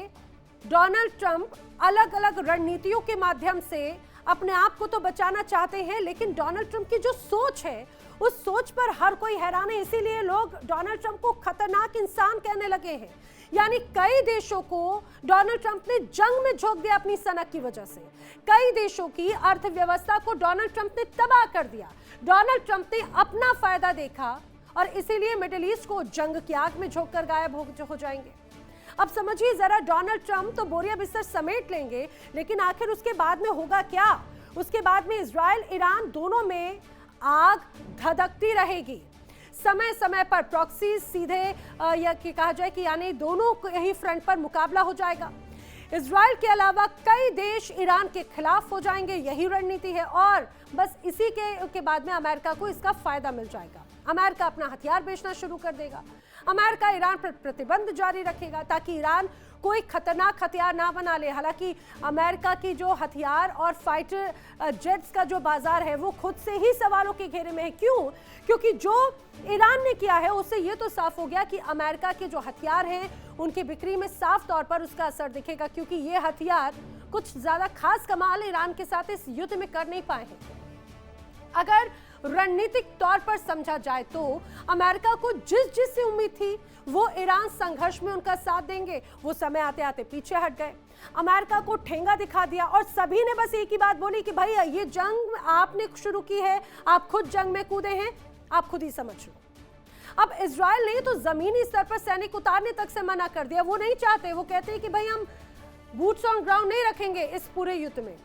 डोनाल्ड ट्रंप अलग अलग रणनीतियों के माध्यम से अपने आप को तो बचाना चाहते हैं, लेकिन डोनाल्ड ट्रंप की जो सोच है उस सोच पर हर कोई हैरान है। इसीलिए लोग डोनाल्ड ट्रंप को खतरनाक इंसान कहने लगे हैं। यानी कई देशों को डोनाल्ड ट्रंप ने जंग में झोंक दिया अपनी सनक की वजह से। कई देशों की अर्थव्यवस्था को डोनाल्ड ट्रंप ने तबाह कर दिया। डोनाल्ड ट्रंप ने अपना फायदा देखा और इसीलिए मिडिल ईस्ट को जंग की आग में झोंक कर गायब हो जाएंगे। अब समझिए जरा, डोनाल्ड ट्रंप तो बोरिया बिस्तर समेट लेंगे, लेकिन आखिर उसके बाद में होगा क्या? उसके बाद में इजराइल ईरान दोनों में आग धधकती रहेगी। समय समय पर प्रॉक्सी सीधे या कि कहा जाए कि यानी दोनों ही फ्रंट पर मुकाबला हो जाएगा। इजराइल के अलावा कई देश ईरान के खिलाफ हो जाएंगे, यही रणनीति है और बस इसी के बाद में अमेरिका को इसका फायदा मिल जाएगा। अमेरिका अपना हथियार बेचना शुरू कर देगा। अमेरिका ईरान पर प्रतिबंध जारी रखेगा ताकि ईरान कोई खतरनाक हथियार ना बना ले। हालांकि अमेरिका की जो हथियार और फाइटर जेट्स का जो बाजार है वो खुद से ही सवालों के घेरे में है। क्यों? क्योंकि जो ईरान ने किया है उससे ये तो साफ हो गया कि अमेरिका के जो हथियार हैं उनकी बिक्री में साफ तौर पर उसका असर दिखेगा, क्योंकि ये हथियार कुछ ज्यादा खास कमाल ईरान के साथ इस युद्ध में कर नहीं पाए हैं। अगर रणनीतिक तौर पर समझा जाए तो अमेरिका को जिस से उम्मीद थी वो ईरान संघर्ष में उनका साथ देंगे, वो समय आते आते पीछे हट गए। अमेरिका को ठेंगा दिखा दिया और सभी ने बस एक ही बात बोली कि भाई ये जंग आपने शुरू की है, आप खुद जंग में कूदे हैं, आप खुद ही समझ लो। अब इजराइल ने तो जमीनी स्तर पर सैनिक उतारने तक से मना कर दिया। वो नहीं चाहते, वो कहते हैं कि भाई हम बूट्स ऑन ग्राउंड नहीं रखेंगे इस पूरे युद्ध में।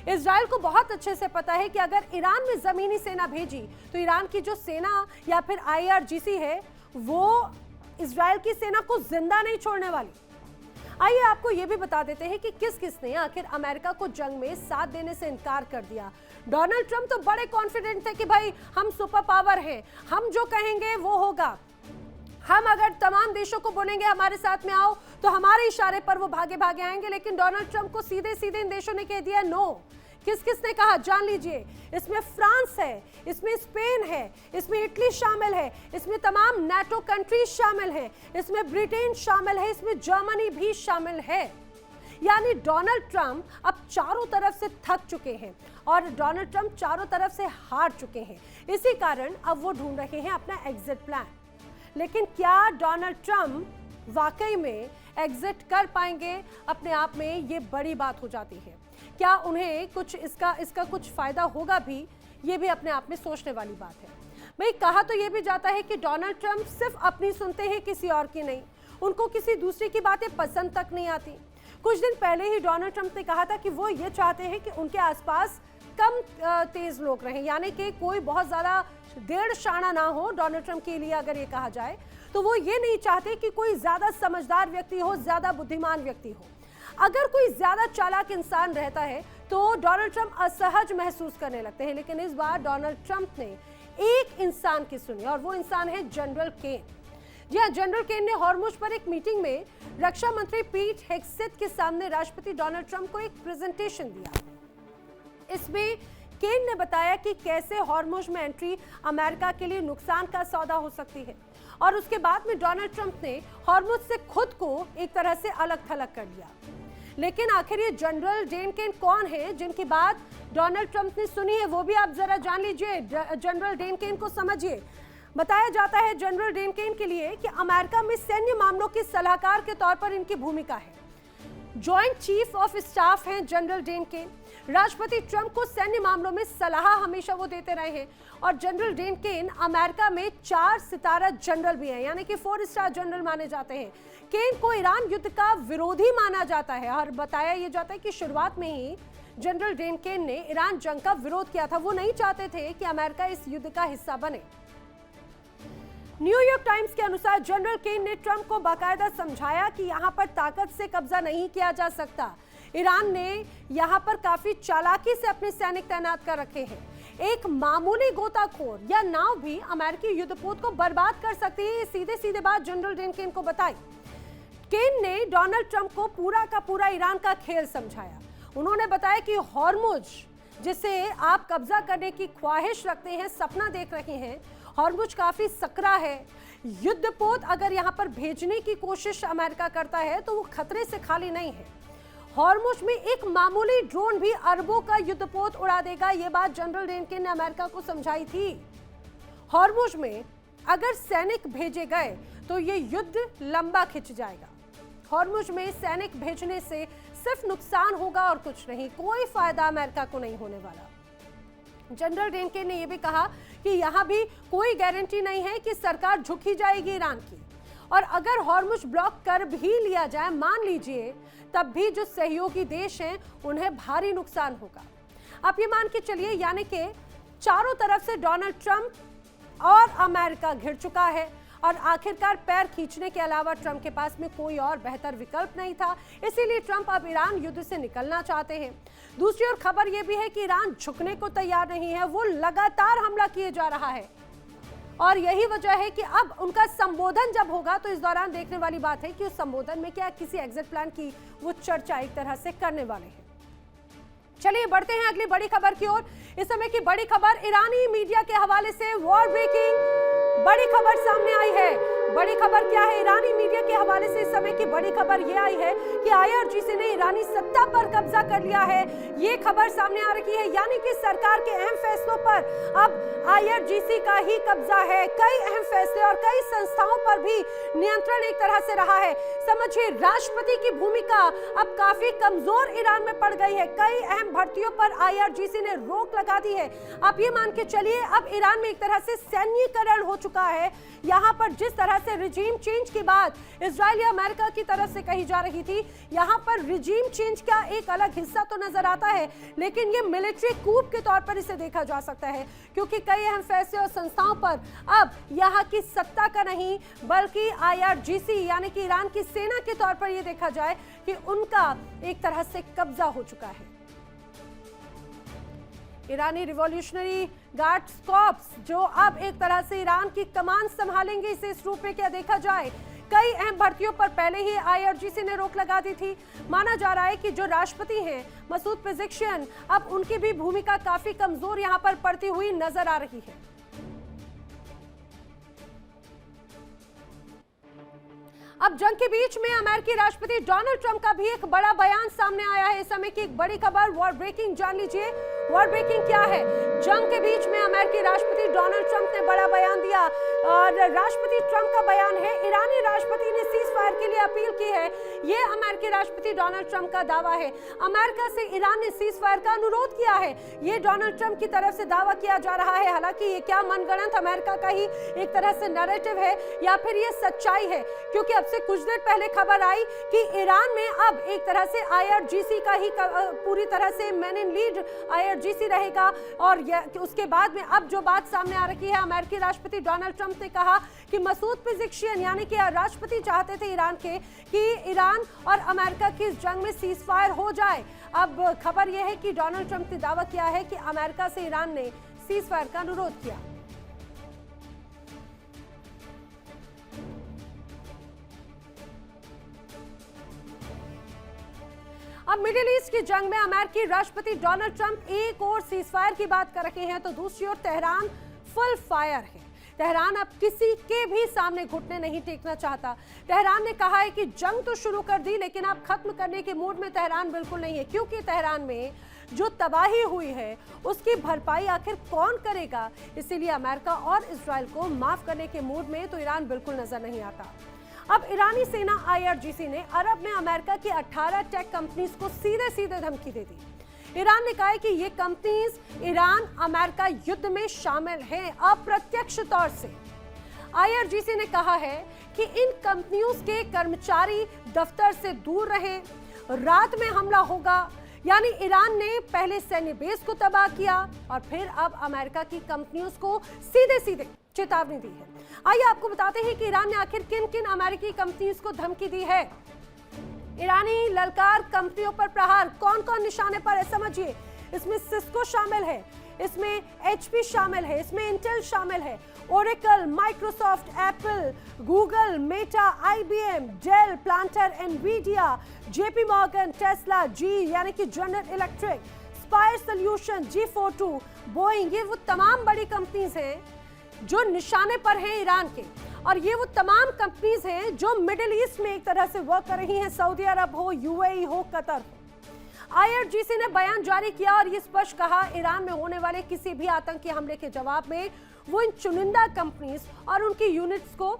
इजराइल को बहुत अच्छे से पता है कि अगर ईरान में जमीनी सेना भेजी तो ईरान की जो सेना या फिर IRGC है वो इजराइल की सेना को जिंदा नहीं छोड़ने वाली। आइए आपको ये भी बता देते हैं कि किस किस ने आखिर अमेरिका को जंग में साथ देने से इनकार कर दिया। डोनाल्ड ट्रंप तो बड़े कॉन्फिडेंट थे कि भाई हम सुपर पावर हैं, हम जो कहेंगे वो होगा, हम अगर तमाम देशों को बोलेंगे हमारे साथ में आओ तो हमारे इशारे पर वो भागे भागे आएंगे। लेकिन डोनाल्ड ट्रंप को सीधे सीधे इन देशों ने कह दिया नो। किस किस ने कहा जान लीजिए, इसमें फ्रांस है, इसमें स्पेन है, इसमें इटली शामिल है, इसमें तमाम नाटो कंट्रीज शामिल है, इसमें ब्रिटेन शामिल है, इसमें जर्मनी भी शामिल है। यानी डोनाल्ड ट्रंप अब चारों तरफ से थक चुके हैं और डोनाल्ड ट्रंप चारों तरफ से हार चुके हैं। इसी कारण अब वो ढूंढ रहे हैं अपना एग्जिट प्लान। लेकिन क्या डोनाल्ड ट्रंप वाकई में एग्जिट कर पाएंगे? अपने आप में ये बड़ी बात हो जाती है। क्या उन्हें कुछ इसका कुछ फायदा होगा भी? ये भी अपने आप में सोचने वाली बात है। भाई कहा तो ये भी जाता है कि डोनाल्ड ट्रंप सिर्फ अपनी सुनते हैं, किसी और की नहीं। उनको किसी दूसरे की बातें पसंद तक नहीं आती। कुछ दिन पहले ही डोनाल्ड ट्रंप ने कहा था कि वो ये चाहते हैं कि उनके आसपास कम तेज लोग रहें, यानी कि कोई बहुत ज्यादा डेढ़ शाना ना हो डोनाल्ड ट्रंप के लिए अगर ये कहा जाए, तो वो ये नहीं चाहते कि कोई ज्यादा समझदार व्यक्ति हो, ज्यादा बुद्धिमान व्यक्ति हो। अगर कोई ज्यादा चालाक इंसान रहता है तो डोनाल्ड ट्रंप असहज महसूस करने लगते हैं, लेकिन इस बार डोनाल्ड ट्रंप ने एक इंसान की सुनी और वो इंसान है जनरल केन। जी हाँ, जनरल केन ने हॉर्मुज पर एक मीटिंग में रक्षा मंत्री पीट हेग्सेथ के सामने राष्ट्रपति डोनाल्ड ट्रंप को एक प्रेजेंटेशन दिया। इसमें केन ने बताया कि कैसे हॉर्मुज में एंट्री अमेरिका के लिए नुकसान का सौदा हो सकती है, और उसके बाद में डोनाल्ड ट्रंप ने हॉर्मुज से खुद को एक तरह से अलग थलग कर लिया। लेकिन आखिर ये जनरल डेन केन कौन है जिनकी बात डोनाल्ड ट्रंप ने सुनी है, वो भी आप जरा जान लीजिए। जनरल डेन केन को समझिए। बताया जाता है जनरल डेन केन के लिए कि अमेरिका में सैन्य मामलों के सलाहकार के तौर पर इनकी भूमिका है। जॉइंट चीफ ऑफ स्टाफ हैं जनरल डेन केन। राष्ट्रपति ट्रंप को सैन्य मामलों में सलाह हमेशा वो देते रहे हैं, और जनरल डेन केन अमेरिका में 4 सितारा जनरल भी हैं, यानी कि 4 स्टार जनरल माने जाते हैं। केन को ईरान युद्ध का विरोधी माना जाता है और बताया यह जाता है कि शुरुआत में ही जनरल डेन केन ने ईरान जंग का विरोध किया था। वो नहीं चाहते थे कि अमेरिका इस युद्ध का हिस्सा बने। न्यूयॉर्क टाइम्स के अनुसार जनरल केन ने ट्रंप को बाकायदा समझाया कि यहां पर ताकत से कब्जा नहीं किया जा सकता। ईरान ने यहां पर काफी चालाकी से अपने सैनिक तैनात कर रखे हैं। एक मामूली गोताखोर या नाव भी अमेरिकी युद्धपोत को बर्बाद कर सकती है। सीधे सीधे बात जनरल डेन केन को बताई। केन ने डोनाल्ड ट्रंप को पूरा का पूरा ईरान का खेल समझाया। उन्होंने बताया कि हॉर्मुज, जिसे आप कब्जा करने की ख्वाहिश रखते हैं, सपना देख रहे हैं, हॉर्मुज काफी सकरा है। युद्धपोत अगर यहां पर भेजने की कोशिश अमेरिका करता है तो वो खतरे से खाली नहीं है। हॉर्मुज में एक मामूली ड्रोन भी अरबों का युद्धपोत उड़ा देगा। ये बात जनरल डेन केन ने अमेरिका को समझाई थी। हॉर्मुज में अगर सैनिक भेजे गए तो ये युद्ध लंबा खिंच जाएगा। हॉर्मुज में सैनिक भेजने से सिर्फ नुकसान होगा और कुछ नहीं, कोई फायदा अमेरिका को नहीं होने वाला। जनरल डेन केन ने यह भी कहा कि यहां भी कोई गारंटी नहीं है कि सरकार झुक ही जाएगी ईरान की, और अगर हॉर्मुज ब्लॉक कर भी लिया जाए, मान लीजिए, तब भी जो सहयोगी देश हैं उन्हें भारी नुकसान होगा। आप ये मान के चलिए, यानी कि चारों तरफ से डोनाल्ड ट्रंप और अमेरिका घिर चुका है, और आखिरकार पैर खींचने के अलावा ट्रंप के पास में कोई और बेहतर विकल्प नहीं था। इसीलिए ट्रंप अब ईरान युद्ध से निकलना चाहते हैं। दूसरी ओर खबर यह भी है कि ईरान झुकने को तैयार नहीं है, वो लगातार हमला किए जा रहा है, और यही वजह है कि अब उनका संबोधन जब होगा तो इस दौरान देखने वाली बात है कि उस संबोधन में क्या किसी एग्जिट प्लान की वो चर्चा एक तरह से करने वाले हैं। चलिए बढ़ते हैं अगली बड़ी खबर की ओर। इस समय की बड़ी खबर ईरानी मीडिया के हवाले से वॉर ब्रेकिंग बड़ी खबर सामने आई है। बड़ी खबर क्या है? ईरानी मीडिया के हवाले से इस समय की बड़ी खबर यह आई है कि आईआरजीसी ने ईरानी सत्ता पर कब्जा कर लिया है। ये खबर सामने आ रही है, यानी कि सरकार के अहम फैसलों पर अब आईआरजीसी का ही कब्जा है। कई अहम फैसले और कई संस्थाओं पर भी नियंत्रण एक तरह से रहा है। समझिए, राष्ट्रपति की भूमिका अब काफी कमजोर ईरान में पड़ गई है। कई अहम भर्तियों पर आईआरजीसी ने रोक लगा दी है। आप ये मान के चलिए, अब ईरान में एक तरह से सैन्यीकरण हो चुका है। यहाँ पर जिस तरह से रिजीम चेंज की बात इजराइल या अमेरिका की तरफ से कही जा रही थी, यहाँ पर रिजीम चेंज का एक अलग हिस्सा तो नजर आता है, लेकिन ये मिलिट्री कूप के तौर पर इसे देखा जा सकता है, क्योंकि कई अहम फैसले और संस्थाओं पर अब यहाँ की सत्ता का नहीं बल्कि आईआरजीसी यानी कि ईरान की सेना के तौर पर यह देखा जाए कि उनका एक तरह से कब्जा हो चुका है। ईरानी रिवॉल्यूशनरी गार्ड्स कॉर्प्स जो अब एक तरह से ईरान की कमान संभालेंगे, इसे इस रूप में क्या देखा जाए। कई अहम भर्तियों पर पहले ही आईआरजीसी ने रोक लगा दी थी। माना जा रहा है कि जो राष्ट्रपति हैं मसूद पेजेश्कियान, अब उनकी भी भूमिका काफी कमजोर यहां पर पड़ती हुई नजर आ रही है। अब जंग के बीच में अमेरिकी राष्ट्रपति डोनाल्ड ट्रंप का भी एक बड़ा बयान सामने आया है। इस समय की एक बड़ी खबर वॉर ब्रेकिंग, जान लीजिए वॉर ब्रेकिंग क्या है। जंग के बीच में अमेरिकी राष्ट्रपति डोनाल्ड ट्रंप ने बड़ा बयान दिया, और राष्ट्रपति ट्रंप का बयान है, ईरानी राष्ट्रपति ने सीज फायर के लिए अपील की है। यह अमेरिकी राष्ट्रपति डोनाल्ड ट्रंप का दावा है। अमेरिका से ईरान ने सीज फायर का अनुरोध किया है, यह डोनाल्ड ट्रंप की तरफ से दावा किया जा रहा है। हालांकि ये क्या मनगढ़ंत अमेरिका का ही एक तरह से नैरेटिव है या फिर यह सच्चाई है, क्योंकि अब से कुछ देर पहले खबर आई कि ईरान में अब एक तरह से IRGC का ही पूरी तरह से मैन इन लीड IRGC रहेगा। और उसके बाद में अब जो बात सामने आ रही है, अमेरिकी राष्ट्रपति डोनाल्ड ट्रंप ने कहा कि मसूद पेज़ेश्कियान यानी कि राष्ट्रपति चाहते थे ईरान के कि ईरान और अमेरिका की इस जंग में सीज फायर हो जाए। अब खबर यह है कि डोनाल्ड ट्रंप ने दावा किया है कि अमेरिका से ईरान ने सीज फायर का अनुरोध किया। अब मिडिल ईस्ट की जंग में अमेरिकी राष्ट्रपति डोनाल्ड ट्रंप एक और सीजफायर की बात कर रहे हैं तो दूसरी ओर तेहरान फुल फायर है। तेहरान अब किसी के भी सामने घुटने नहीं टेकना चाहता। तेहरान ने कहा है कि जंग तो शुरू कर दी लेकिन अब खत्म करने के मूड में तेहरान बिल्कुल नहीं है, क्योंकि तेहरान में जो तबाही हुई है उसकी भरपाई आखिर कौन करेगा। इसीलिए अमेरिका और इजराइल को माफ करने के मूड में तो ईरान बिल्कुल नजर नहीं आता। अब ईरानी सेना IRGC ने अरब में अमेरिका की 18 टेक कंपनीज को सीधे सीधे धमकी दे दी। ईरान ने कहा है कि ये कंपनीज ईरान अमेरिका युद्ध में शामिल हैं अप्रत्यक्ष तौर से। IRGC ने कहा है कि इन कंपनियों के कर्मचारी दफ्तर से दूर रहें, रात में हमला होगा। यानी ईरान ने पहले सैन्य बेस को तबाह किया और फिर अब अमेरिका की कंपनियों को सीधे सीधे चेतावनी दी है। आइए आपको बताते हैं कि ईरान ने आखिर किन किन अमेरिकी कंपनियों को धमकी दी है। ईरानी ललकार कंपनियों पर प्रहार, कौन कौन निशाने पर है समझिए। इसमें सिस्को शामिल है, इसमें HP शामिल है, इसमें इंटेल शामिल है, Oracle, Microsoft, Apple, Google, Meta, IBM, Dell, Palantir, Nvidia, JP Morgan, Tesla, GE यानी कि General Electric, Spire Solution, G42, Boeing, ये वो तमाम बड़ी कंपनीज हैं जो निशाने पर हैं ईरान के। और ये वो तमाम कंपनीज हैं जो मिडिल ईस्ट में एक तरह से वर्क कर रही हैं, सऊदी अरब हो, UAE हो, कतर हो। IRGC ने बयान जारी किया और ये स्पष्ट कहा ईरान में होने वाले किसी भी आतंकी हमले के जवाब में वो इन चुनिंदा कंपनीज और उनकी यूनिट्स को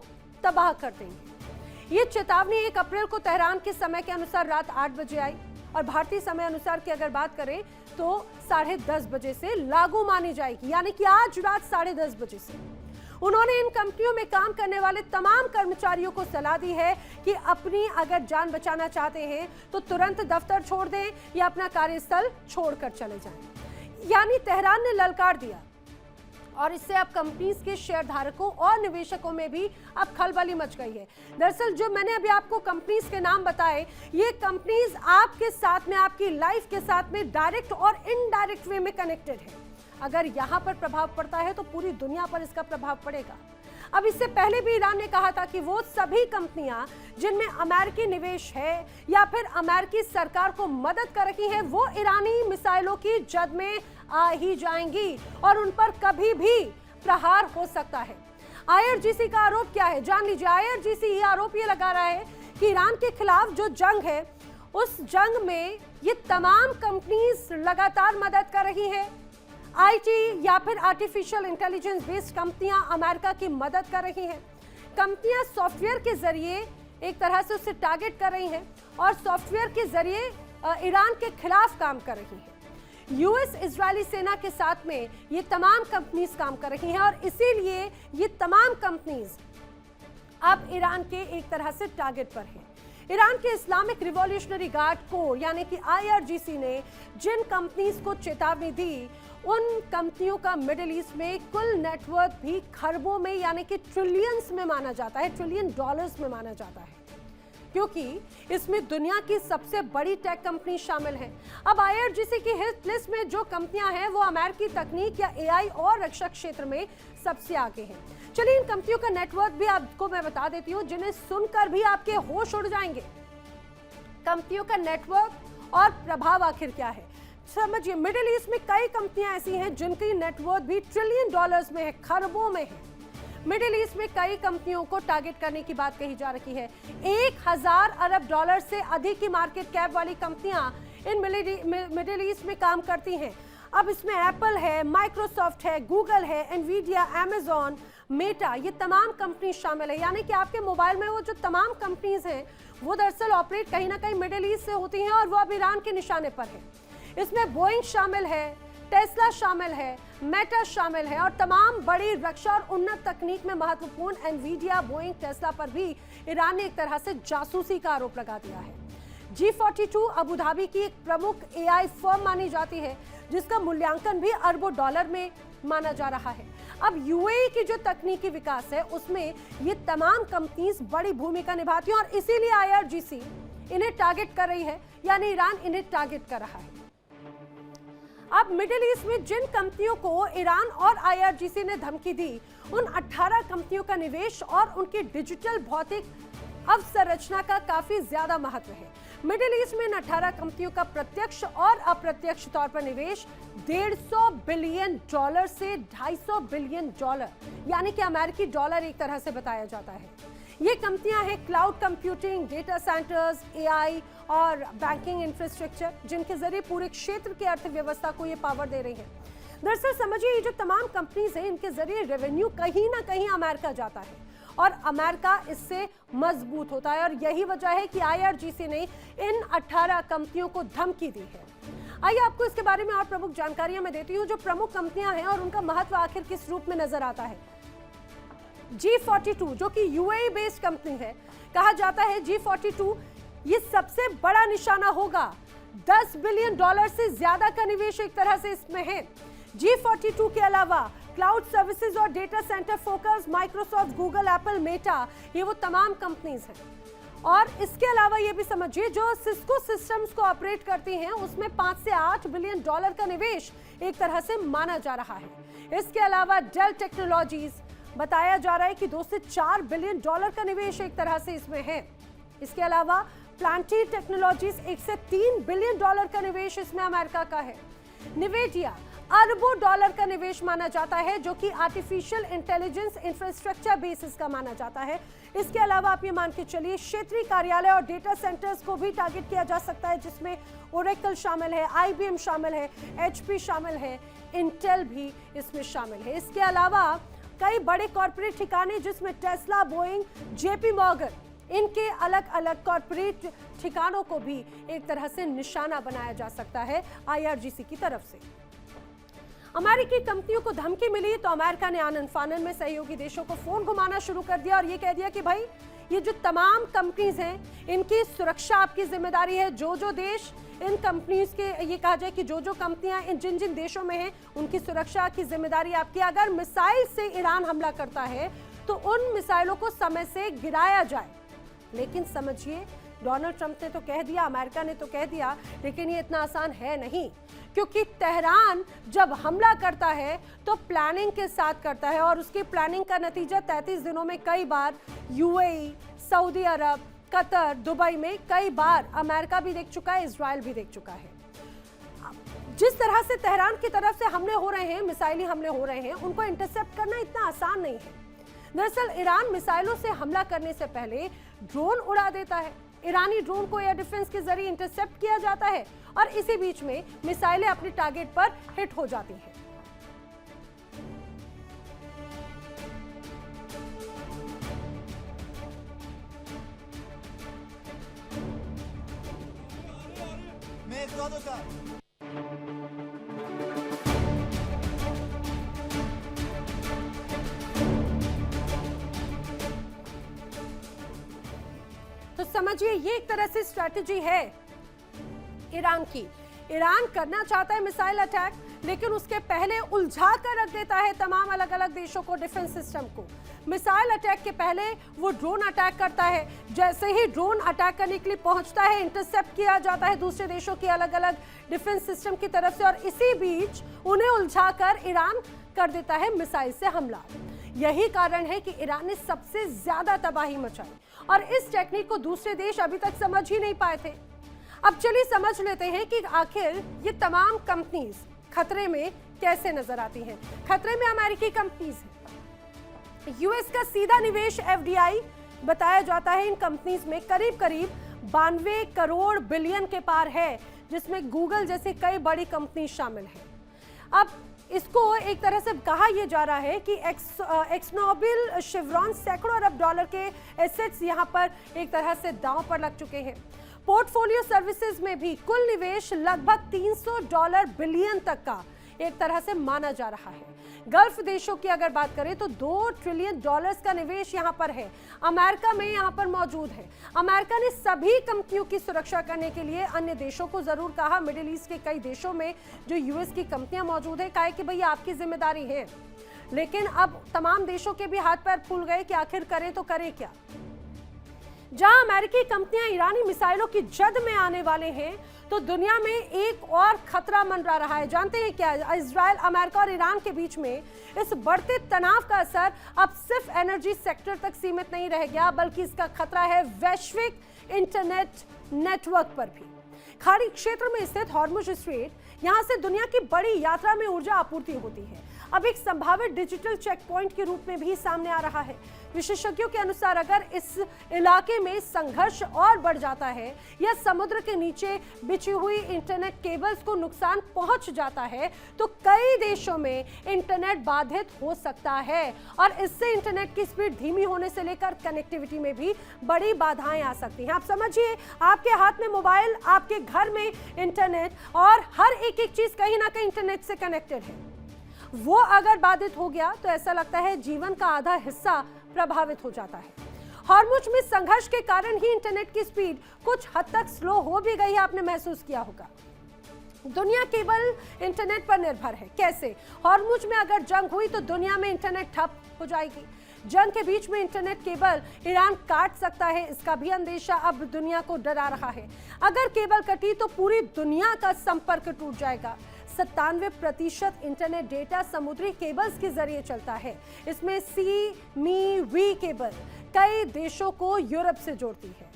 तबाह कर देंगे। ये चेतावनी 1 अप्रैल को तेहरान के समय के अनुसार रात 8 बजे आई और भारतीय समय अनुसार की अगर बात करें तो 10:30 बजे से लागू मानी जाएगी, यानी कि आज रात 10:30 बजे से। उन्होंने इन कंपनियों में काम करने वाले तमाम कर्मचारियों को सलाह दी है कि अपनी अगर जान बचाना चाहते हैं तो तुरंत दफ्तर छोड़ दें या अपना कार्यस्थल छोड़कर चले जाएं। यानी तेहरान ने ललकार दिया और इससे अब कंपनीज के शेयर धारकों और निवेशकों में भी अब खलबली मच गई है। दरअसल जो मैंने अभी आपको कंपनीज के नाम बताए, ये कंपनीज आपके साथ में, आपकी लाइफ के साथ में डायरेक्ट और इनडायरेक्ट वे में कनेक्टेड है। अगर यहाँ पर प्रभाव पड़ता है तो पूरी दुनिया पर इसका प्रभाव पड़ेगा। अब इससे पहले भी ईरान ने कहा था कि वो सभी कंपनियां जिनमें अमेरिकी निवेश है या फिर अमेरिकी सरकार को मदद कर रही है वो ईरानी मिसाइलों की जद में आ ही जाएंगी और उन पर कभी भी प्रहार हो सकता है। IRGC का आरोप क्या है जान लीजिए। IRGC ये आरोप ये लगा रहा है कि ईरान के खिलाफ जो जंग है उस जंग में ये तमाम कंपनीज लगातार मदद कर रही है। IT या फिर आर्टिफिशियल इंटेलिजेंस बेस्ड कंपनियां अमेरिका की मदद कर रही हैं। कंपनियां सॉफ्टवेयर के जरिए एक तरह से उसे टारगेट कर रही हैं और सॉफ्टवेयर के जरिए ईरान के खिलाफ काम कर रही हैं। US इजरायली सेना के साथ में ये तमाम कंपनीज काम कर रही हैं और इसीलिए ये तमाम कंपनीज अब ईरान के एक तरह से टारगेट पर हैं। ईरान के इस्लामिक रिवॉल्यूशनरी गार्ड कोर यानी कि IRGC ने जिन कंपनीज को चेतावनी दी उन कंपनियों का मिडिल ईस्ट में कुल नेटवर्थ भी खरबों में यानी कि ट्रिलियंस में माना जाता है, ट्रिलियन डॉलर्स में माना जाता है, क्योंकि इसमें दुनिया की सबसे बड़ी टेक कंपनी शामिल है। अब IRGC की हिट लिस्ट में जो कंपनियां हैं वो अमेरिकी तकनीक या AI और रक्षा क्षेत्र में सबसे आगे हैं। चलिए इन कंपनियों का नेटवर्क भी आपको मैं बता देती हूँ जिन्हें सुनकर भी आपके होश उड़ जाएंगे। कंपनियों का नेटवर्क और प्रभाव आखिर क्या है समझिए। मिडिल ईस्ट में कई कंपनियां ऐसी हैं जिनकी नेटवर्थ भी ट्रिलियन डॉलर्स में है, खरबों में है। मिडिल ईस्ट में कई कंपनियों को टारगेट करने की बात कही जा रही है। 1000 अरब डॉलर से अधिक की मार्केट कैप वाली कंपनियां इन मिडिल ईस्ट में काम करती हैं। अब इसमें एप्पल है, माइक्रोसॉफ्ट है, गूगल है, एनवीडिया, अमेजॉन, मेटा, ये तमाम कंपनी शामिल है। यानी कि आपके मोबाइल में वो जो तमाम कंपनीज हैं वो दरअसल ऑपरेट कहीं ना कहीं मिडिल ईस्ट से होती हैं और वो अब ईरान के निशाने पर है। इसमें बोइंग शामिल है, टेस्ला शामिल है, मेटा शामिल है और तमाम बड़ी रक्षा और उन्नत तकनीक में महत्वपूर्ण एनवीडिया, बोइंग, टेस्ला पर भी ईरान ने एक तरह से जासूसी का आरोप लगा दिया है। G42 अबू धाबी की एक प्रमुख AI फर्म मानी जाती है, जिसका मूल्यांकन भी अरबों डॉलर में माना जा रहा है। अब UAE की जो तकनीकी विकास है उसमें ये तमाम कंपनीज बड़ी भूमिका निभाती हैं और इसीलिए IRGC इन्हें टारगेट कर रही है, यानी ईरान इन्हें टारगेट कर रहा है। अब मिडिल ईस्ट में जिन कंपनियों को ईरान और IRGC ने धमकी दी, उन 18 कंपनियों का निवेश और उनकी डिजिटल भौतिक अवसंरचना का काफी ज्यादा महत्व है। मिडिल ईस्ट में इन 18 कंपनियों का प्रत्यक्ष और अप्रत्यक्ष तौर पर निवेश $150 बिलियन से $250 बिलियन, यानी कि अमेरिकी डॉलर एक तरह से बताया जाता है। ये कंपनियां हैं cloud computing, data centres, AI और बैंकिंग इंफ्रास्ट्रक्चर, जिनके जरिए पूरे क्षेत्र की अर्थव्यवस्था को ये पावर दे रही है। दरअसल समझिए, ये जो तमाम कंपनीज हैं, इनके जरिए रेवेन्यू कहीं ना कहीं अमेरिका जाता है और अमेरिका इससे मजबूत होता है और यही वजह है कि IRGC ने इन 18 कंपनियों को धमकी दी है। आइए आपको इसके बारे में और प्रमुख जानकारियां मैं देती हूं, जो प्रमुख कंपनियां हैं और उनका महत्व आखिर किस रूप में नजर आता है। G42 जो कि UAE बेस्ड कंपनी है, कहा जाता है G42 ये सबसे बड़ा निशाना होगा। $10 बिलियन से ज्यादा का निवेश एक तरह से इसमें है। G42 के अलावा क्लाउड सर्विसेज और data centre focus Microsoft, Google, Apple, Meta, ये वो तमाम कंपनीज हैं। और इसके अलावा ये भी समझिए, जो सिस्को सिस्टम्स को ऑपरेट करती हैं उसमें $5 से $8 बिलियन का निवेश एक तरह से माना जा रहा है। इसके अलावा डेल टेक्नोलॉजीज बताया जा रहा है कि $2 से $4 बिलियन का निवेश एक तरह से इसमें है। इसके अलावा प्लांटी टेक्नोलॉजीज $1 से $3 बिलियन का निवेश इसमें अमेरिका का है। निवेदिया अरबों डॉलर का निवेश माना जाता है, जो कि आर्टिफिशियल इंटेलिजेंस इंफ्रास्ट्रक्चर बेसिस का माना जाता है। इसके अलावा आप ये मान के चलिए, क्षेत्रीय कार्यालय और डेटा सेंटर्स को भी टारगेट किया जा सकता है, जिसमें ओरेकल शामिल है, IBM शामिल है, HP शामिल है, इंटेल भी इसमें शामिल है। इसके अलावा कई बड़े कॉर्पोरेट ठिकाने, जिसमें टेस्ला, बोइंग, JP मॉर्गन, इनके अलग अलग कॉर्पोरेट ठिकानों को भी एक तरह से निशाना बनाया जा सकता है IRGC की तरफ से। अमेरिकी कंपनियों को धमकी मिली तो अमेरिका ने आनन फानन में सहयोगी देशों को फोन घुमाना शुरू कर दिया और ये कह दिया कि भाई, ये जो तमाम कंपनीज हैं, इनकी सुरक्षा आपकी जिम्मेदारी है। जो देश इन कंपनीज के, ये कहा जाए कि जो कंपनियां इन जिन देशों में हैं, उनकी सुरक्षा की जिम्मेदारी आपकी। अगर मिसाइल से ईरान हमला करता है तो उन मिसाइलों को समय से गिराया जाए। लेकिन समझिए, डोनाल्ड ट्रंप ने तो कह दिया, अमेरिका ने तो कह दिया, लेकिन ये इतना आसान है नहीं, क्योंकि तेहरान जब हमला करता है तो प्लानिंग के साथ करता है और उसकी प्लानिंग का नतीजा 33 दिनों में कई बार UAE, सऊदी अरब, कतर, दुबई में कई बार अमेरिका भी देख चुका है, इजराइल भी देख चुका है। जिस तरह से तेहरान की तरफ से हमले हो रहे हैं, मिसाइली हमले हो रहे हैं, उनको इंटरसेप्ट करना इतना आसान नहीं है। दरअसल ईरान मिसाइलों से हमला करने से पहले ड्रोन उड़ा देता है। ईरानी ड्रोन को एयर डिफेंस के जरिए इंटरसेप्ट किया जाता है और इसी बीच में मिसाइलें अपने टारगेट पर हिट हो जाती हैं। तो समझिए, ये एक तरह से स्ट्रैटेजी है ईरान की। ईरान करना चाहता है मिसाइल अटैक, लेकिन उसके पहले उलझा कर रख देता है तमाम अलग अलग देशों को, डिफेंस सिस्टम को। मिसाइल अटैक के पहले वो ड्रोन अटैक करता है। जैसे ही ड्रोन अटैक करने के लिए पहुंचता है, इंटरसेप्ट किया जाता है दूसरे देशों की अलग अलग डिफेंस सिस्टम की तरफ से और इसी बीच उन्हें उलझा कर ईरान कर देता है मिसाइल से हमला। यही कारण है कि ईरान ने सबसे ज्यादा तबाही मचाई और इस टेक्निक को दूसरे देश अभी तक समझ ही नहीं पाए थे। अब चलिए समझ लेते हैं कि आखिर ये तमाम कंपनीज खतरे में कैसे नजर आती हैं। खतरे में अमेरिकी कंपनीज हैं। यूएस का सीधा निवेश FDI बताया जाता है इन कंपनीज में करीब 92 करोड़ बिलियन के पार है, जिसमें गूगल जैसी कई बड़ी कंपनी शामिल है। अब इसको एक तरह से कहा यह जा रहा है कि एक्सनोबिल, शेवरॉन सैकड़ों अरब डॉलर के एसेट्स यहां पर एक तरह से दांव पर लग चुके हैं। पोर्टफोलियो सर्विसेज में भी कुल निवेश लगभग $300 बिलियन तक का, एक तरह से माना जा रहा है। गल्फ देशों की अगर बात करें तो $2 ट्रिलियन का निवेश यहां पर है, अमेरिका में यहां पर मौजूद है। अमेरिका ने सभी कंपनियों की सुरक्षा करने के लिए अन्य देशों को जरूर कहा। मिडिल ईस्ट के कई देशों में जो यूएस की कंपनियां मौजूद है, कहा कि भैया आपकी जिम्मेदारी है, लेकिन अब तमाम देशों के भी हाथ पैर फूल गए कि आखिर करें तो करें क्या। जहां अमेरिकी कंपनियां ईरानी मिसाइलों की जद में आने वाले हैं, तो दुनिया में एक और खतरा मंडरा रहा है। जानते हैं क्या? इजराइल, अमेरिका और ईरान के बीच में इस बढ़ते तनाव का असर अब सिर्फ एनर्जी सेक्टर तक सीमित नहीं रह गया, बल्कि इसका खतरा है वैश्विक इंटरनेट नेटवर्क पर भी। खाड़ी क्षेत्र में स्थित हॉर्मुज स्ट्रेट, यहां से दुनिया की बड़ी यात्रा में ऊर्जा आपूर्ति होती है, अब एक संभावित डिजिटल चेक पॉइंट के रूप में भी सामने आ रहा है। विशेषज्ञों के अनुसार अगर इस इलाके में संघर्ष और बढ़ जाता है या समुद्र के नीचे बिछी हुई इंटरनेट केबल्स को नुकसान पहुंच जाता है, तो कई देशों में इंटरनेट बाधित हो सकता है और इससे इंटरनेट की स्पीड धीमी होने से लेकर कनेक्टिविटी में भी बड़ी बाधाएं आ सकती हैं। आप समझिए, आपके हाथ में मोबाइल, आपके घर में इंटरनेट और हर एक चीज कहीं ना कहीं इंटरनेट से कनेक्टेड है। वो अगर बाधित हो गया तो ऐसा लगता है जीवन का आधा हिस्सा प्रभावित हो जाता है। हॉर्मुज में संघर्ष के कारण ही इंटरनेट की स्पीड कुछ हद तक स्लो हो भी गई है, आपने महसूस किया होगा। दुनिया केवल इंटरनेट पर निर्भर है। कैसे? हॉर्मुज में अगर जंग हुई तो दुनिया में इंटरनेट ठप हो जाएगी। जंग के बीच में इंटरनेट केबल ईरान काट सकता है, इसका भी अंदेशा अब दुनिया को डरा रहा है। अगर केबल कटी तो पूरी दुनिया का संपर्क टूट जाएगा। 97% इंटरनेट डेटा समुद्री केबल्स के जरिए चलता है। इसमें सी-मी-वी केबल कई देशों को यूरोप से जोड़ती है।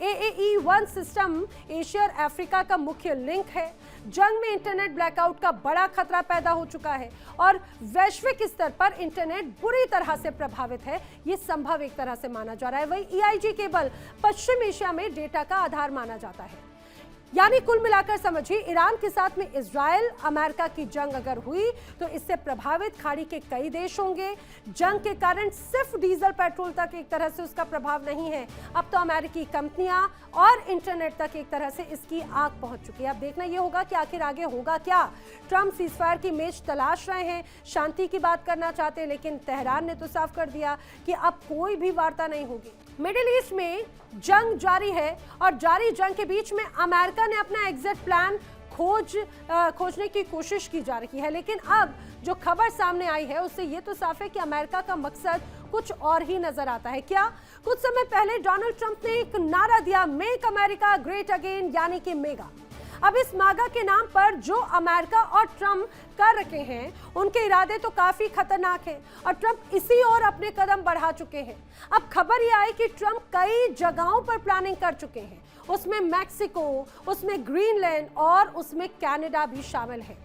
AAE-1 सिस्टम एशिया और अफ्रीका का मुख्य लिंक है। जंग में इंटरनेट ब्लैकआउट का बड़ा खतरा पैदा हो चुका है और वैश्विक स्तर पर इंटरनेट बुरी तरह से प्रभावित है, ये संभव एक तरह से माना जा रहा है। वही EIG केबल पश्चिम एशिया में डेटा का आधार माना जाता है। यानी कुल मिलाकर समझिए, ईरान के साथ में इजराइल अमेरिका की जंग अगर हुई तो इससे प्रभावित खाड़ी के कई देश होंगे। जंग के कारण सिर्फ डीजल पेट्रोल तक एक तरह से उसका प्रभाव नहीं है, अब तो अमेरिकी कंपनियां और इंटरनेट तक एक तरह से इसकी आग पहुंच चुकी है। अब देखना यह होगा कि आखिर आगे होगा क्या। ट्रंप सीजफायर की मेज तलाश रहे हैं, शांति की बात करना चाहते हैं, लेकिन तेहरान ने तो साफ कर दिया कि अब कोई भी वार्ता नहीं होगी। मिडिल ईस्ट में जंग जारी है और जारी जंग के बीच में अमेरिका ने अपना एग्जिट प्लान खोजने की कोशिश की जा रही है, लेकिन अब जो खबर सामने आई है उससे ये तो साफ है कि अमेरिका का मकसद कुछ और ही नजर आता है। क्या? कुछ समय पहले डोनाल्ड ट्रंप ने एक नारा दिया, मेक अमेरिका ग्रेट अगेन, यानी कि मेगा। अब इस मागा के नाम पर जो अमेरिका और ट्रंप कर रखे हैं, उनके इरादे तो काफी खतरनाक हैं और ट्रंप इसी ओर अपने कदम बढ़ा चुके हैं। अब खबर यह आई कि ट्रंप कई जगहों पर प्लानिंग कर चुके हैं, उसमें मैक्सिको, उसमें ग्रीनलैंड और उसमें कनाडा भी शामिल है।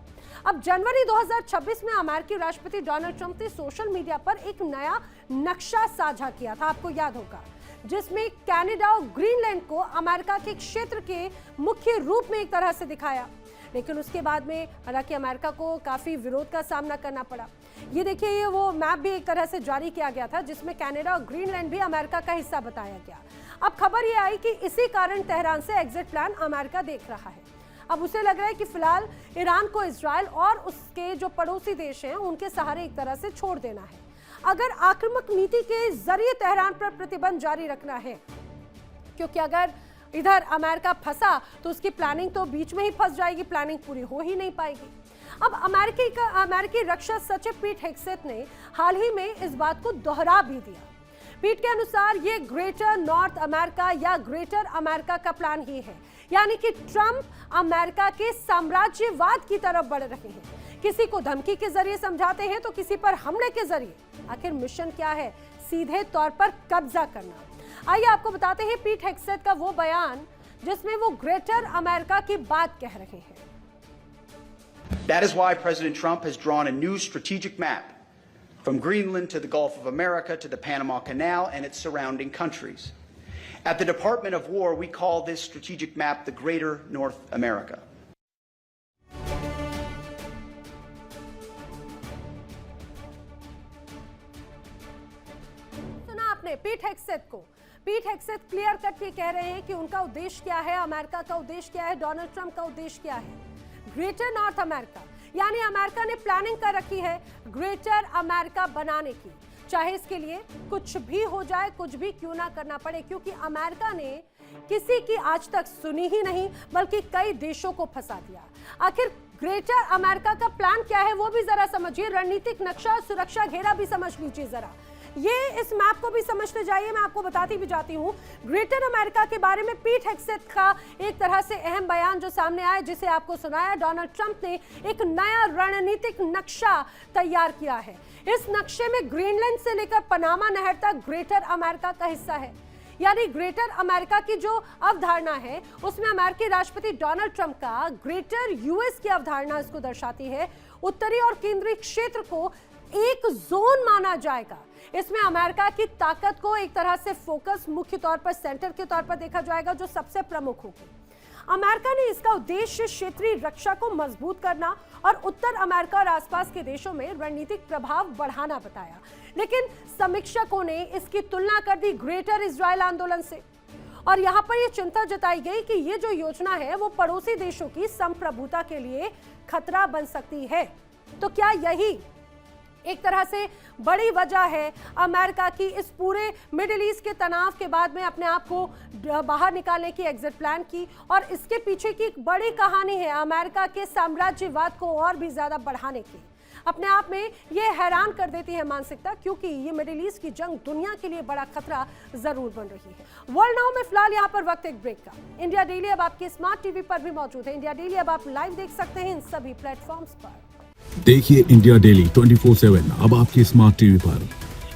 अब जनवरी 2026 में अमेरिकी राष्ट्रपति डोनाल्ड ट्रंप ने सोशल मीडिया पर एक नया नक्शा साझा किया था, आपको याद होगा, जिसमें कनाडा और ग्रीनलैंड को अमेरिका के क्षेत्र के मुख्य रूप में एक तरह से दिखाया। लेकिन उसके बाद में हालांकि अमेरिका को काफी विरोध का सामना करना पड़ा। ये देखिए, ये वो मैप भी एक तरह से जारी किया गया था जिसमें कनाडा और ग्रीनलैंड भी अमेरिका का हिस्सा बताया गया। अब खबर ये आई कि इसी कारण तेहरान से एग्जिट प्लान अमेरिका देख रहा है। अब उसे लग रहा है कि फिलहाल ईरान को इजराइल और उसके जो पड़ोसी देश हैं उनके सहारे एक तरह से छोड़ देना है। अगर आक्रामक नीति के जरिए तेहरान पर प्रतिबंध जारी रखना है, क्योंकि अगर इधर अमेरिका फंसा तो उसकी प्लानिंग तो बीच में ही फंस जाएगी, प्लानिंग पूरी हो ही नहीं पाएगी। अब अमेरिकी रक्षा सचिव पीट हेग्सेथ ने हाल ही में इस बात को दोहरा भी दिया। पीट के अनुसार ये ग्रेटर नॉर्थ अमेरिका या ग्रेटर अमेरिका का प्लान ही है, यानी कि ट्रंप अमेरिका के साम्राज्यवाद की तरफ बढ़ रहे हैं। किसी को धमकी के जरिए समझाते हैं तो किसी पर हमले के जरिए। आखिर मिशन क्या है? सीधे तौर पर कब्जा करना। आइए आपको बताते हैं पीट हेग्सेथ का वो बयान जिसमें वो ग्रेटर अमेरिका की बात कह रहे हैं। That is why President Trump has drawn a new strategic map from Greenland to the Gulf of America to the Panama Canal and its surrounding countries. At the Department of War, we call this strategic map the Greater North America. सुना आपने पीट हेग्सेथ को। पीट हेग्सेथ clear cut ये कह रहे हैं कि उनका उद्देश्य क्या है, अमेरिका का उद्देश्य क्या है, डोनाल्ड ट्रंप का उद्देश्य क्या है। ग्रेटर नॉर्थ अमेरिका, यानी अमेरिका ने प्लानिंग कर रखी है ग्रेटर अमेरिका बनाने की, चाहे इसके लिए कुछ भी हो जाए, कुछ भी क्यों ना करना पड़े, क्योंकि अमेरिका ने किसी की आज तक सुनी ही नहीं बल्कि कई देशों को फंसा दिया। आखिर ग्रेटर अमेरिका का प्लान क्या है वो भी जरा समझिए, रणनीतिक नक्शा, सुरक्षा घेरा भी समझ लीजिए जरा, ये इस मैप को भी समझते जाइए। मैं आपको बताती भी जाती हूँ ग्रेटर अमेरिका के बारे में पीट हेग्सेथ का एक तरह से अहम बयान जो सामने आया, जिसे आपको सुनाया। डोनाल्ड ट्रंप ने एक नया रणनीतिक नक्शा तैयार किया है। इस नक्शे में ग्रीनलैंड से लेकर पनामा नहर तक ग्रेटर अमेरिका का हिस्सा है, यानी ग्रेटर अमेरिका की जो अवधारणा है उसमें अमेरिकी राष्ट्रपति डोनाल्ड ट्रंप का ग्रेटर यूएस की अवधारणा इसको दर्शाती है। उत्तरी और केंद्रीय क्षेत्र को एक जोन माना जाएगा। इसमें अमेरिका की ताकत को एक तरह से फोकस, मुख्य तौर पर सेंटर के तौर पर देखा जाएगा, जो सबसे प्रमुख होगी। अमेरिका ने इसका उद्देश्य क्षेत्रीय रक्षा को मजबूत करना और उत्तर अमेरिका और आसपास के देशों में रणनीतिक प्रभाव बढ़ाना बताया। लेकिन समीक्षकों ने इसकी तुलना कर दी ग्रेटर इजराइल आंदोलन से, और यहां पर यह चिंता जताई गई कि यह जो योजना है वो पड़ोसी देशों की संप्रभुता के लिए खतरा बन सकती है। तो क्या यही एक तरह से बड़ी वजह है अमेरिका की इस पूरे मिडिल ईस्ट के तनाव के बाद में अपने आप को बाहर निकालने की, एग्जिट प्लान की, और इसके पीछे की एक बड़ी कहानी है अमेरिका के साम्राज्यवाद को और भी ज्यादा बढ़ाने की। अपने आप में ये हैरान कर देती है मानसिकता, क्योंकि ये मिडिल ईस्ट की जंग दुनिया के लिए बड़ा खतरा जरूर बन रही है। वर्ल्ड नाउ में फिलहाल यहाँ पर वक्त एक ब्रेक का। इंडिया डेली अब आपके स्मार्ट टीवी पर भी मौजूद है। इंडिया डेली अब आप लाइव देख सकते हैं इन सभी प्लेटफॉर्म्स पर। देखिए इंडिया डेली 24/7 अब आपके स्मार्ट टीवी पर।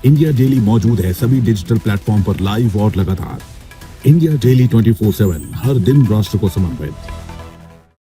इंडिया डेली मौजूद है सभी डिजिटल प्लेटफॉर्म पर लाइव और लगातार। इंडिया डेली 24/7 हर दिन राष्ट्र को समर्पित।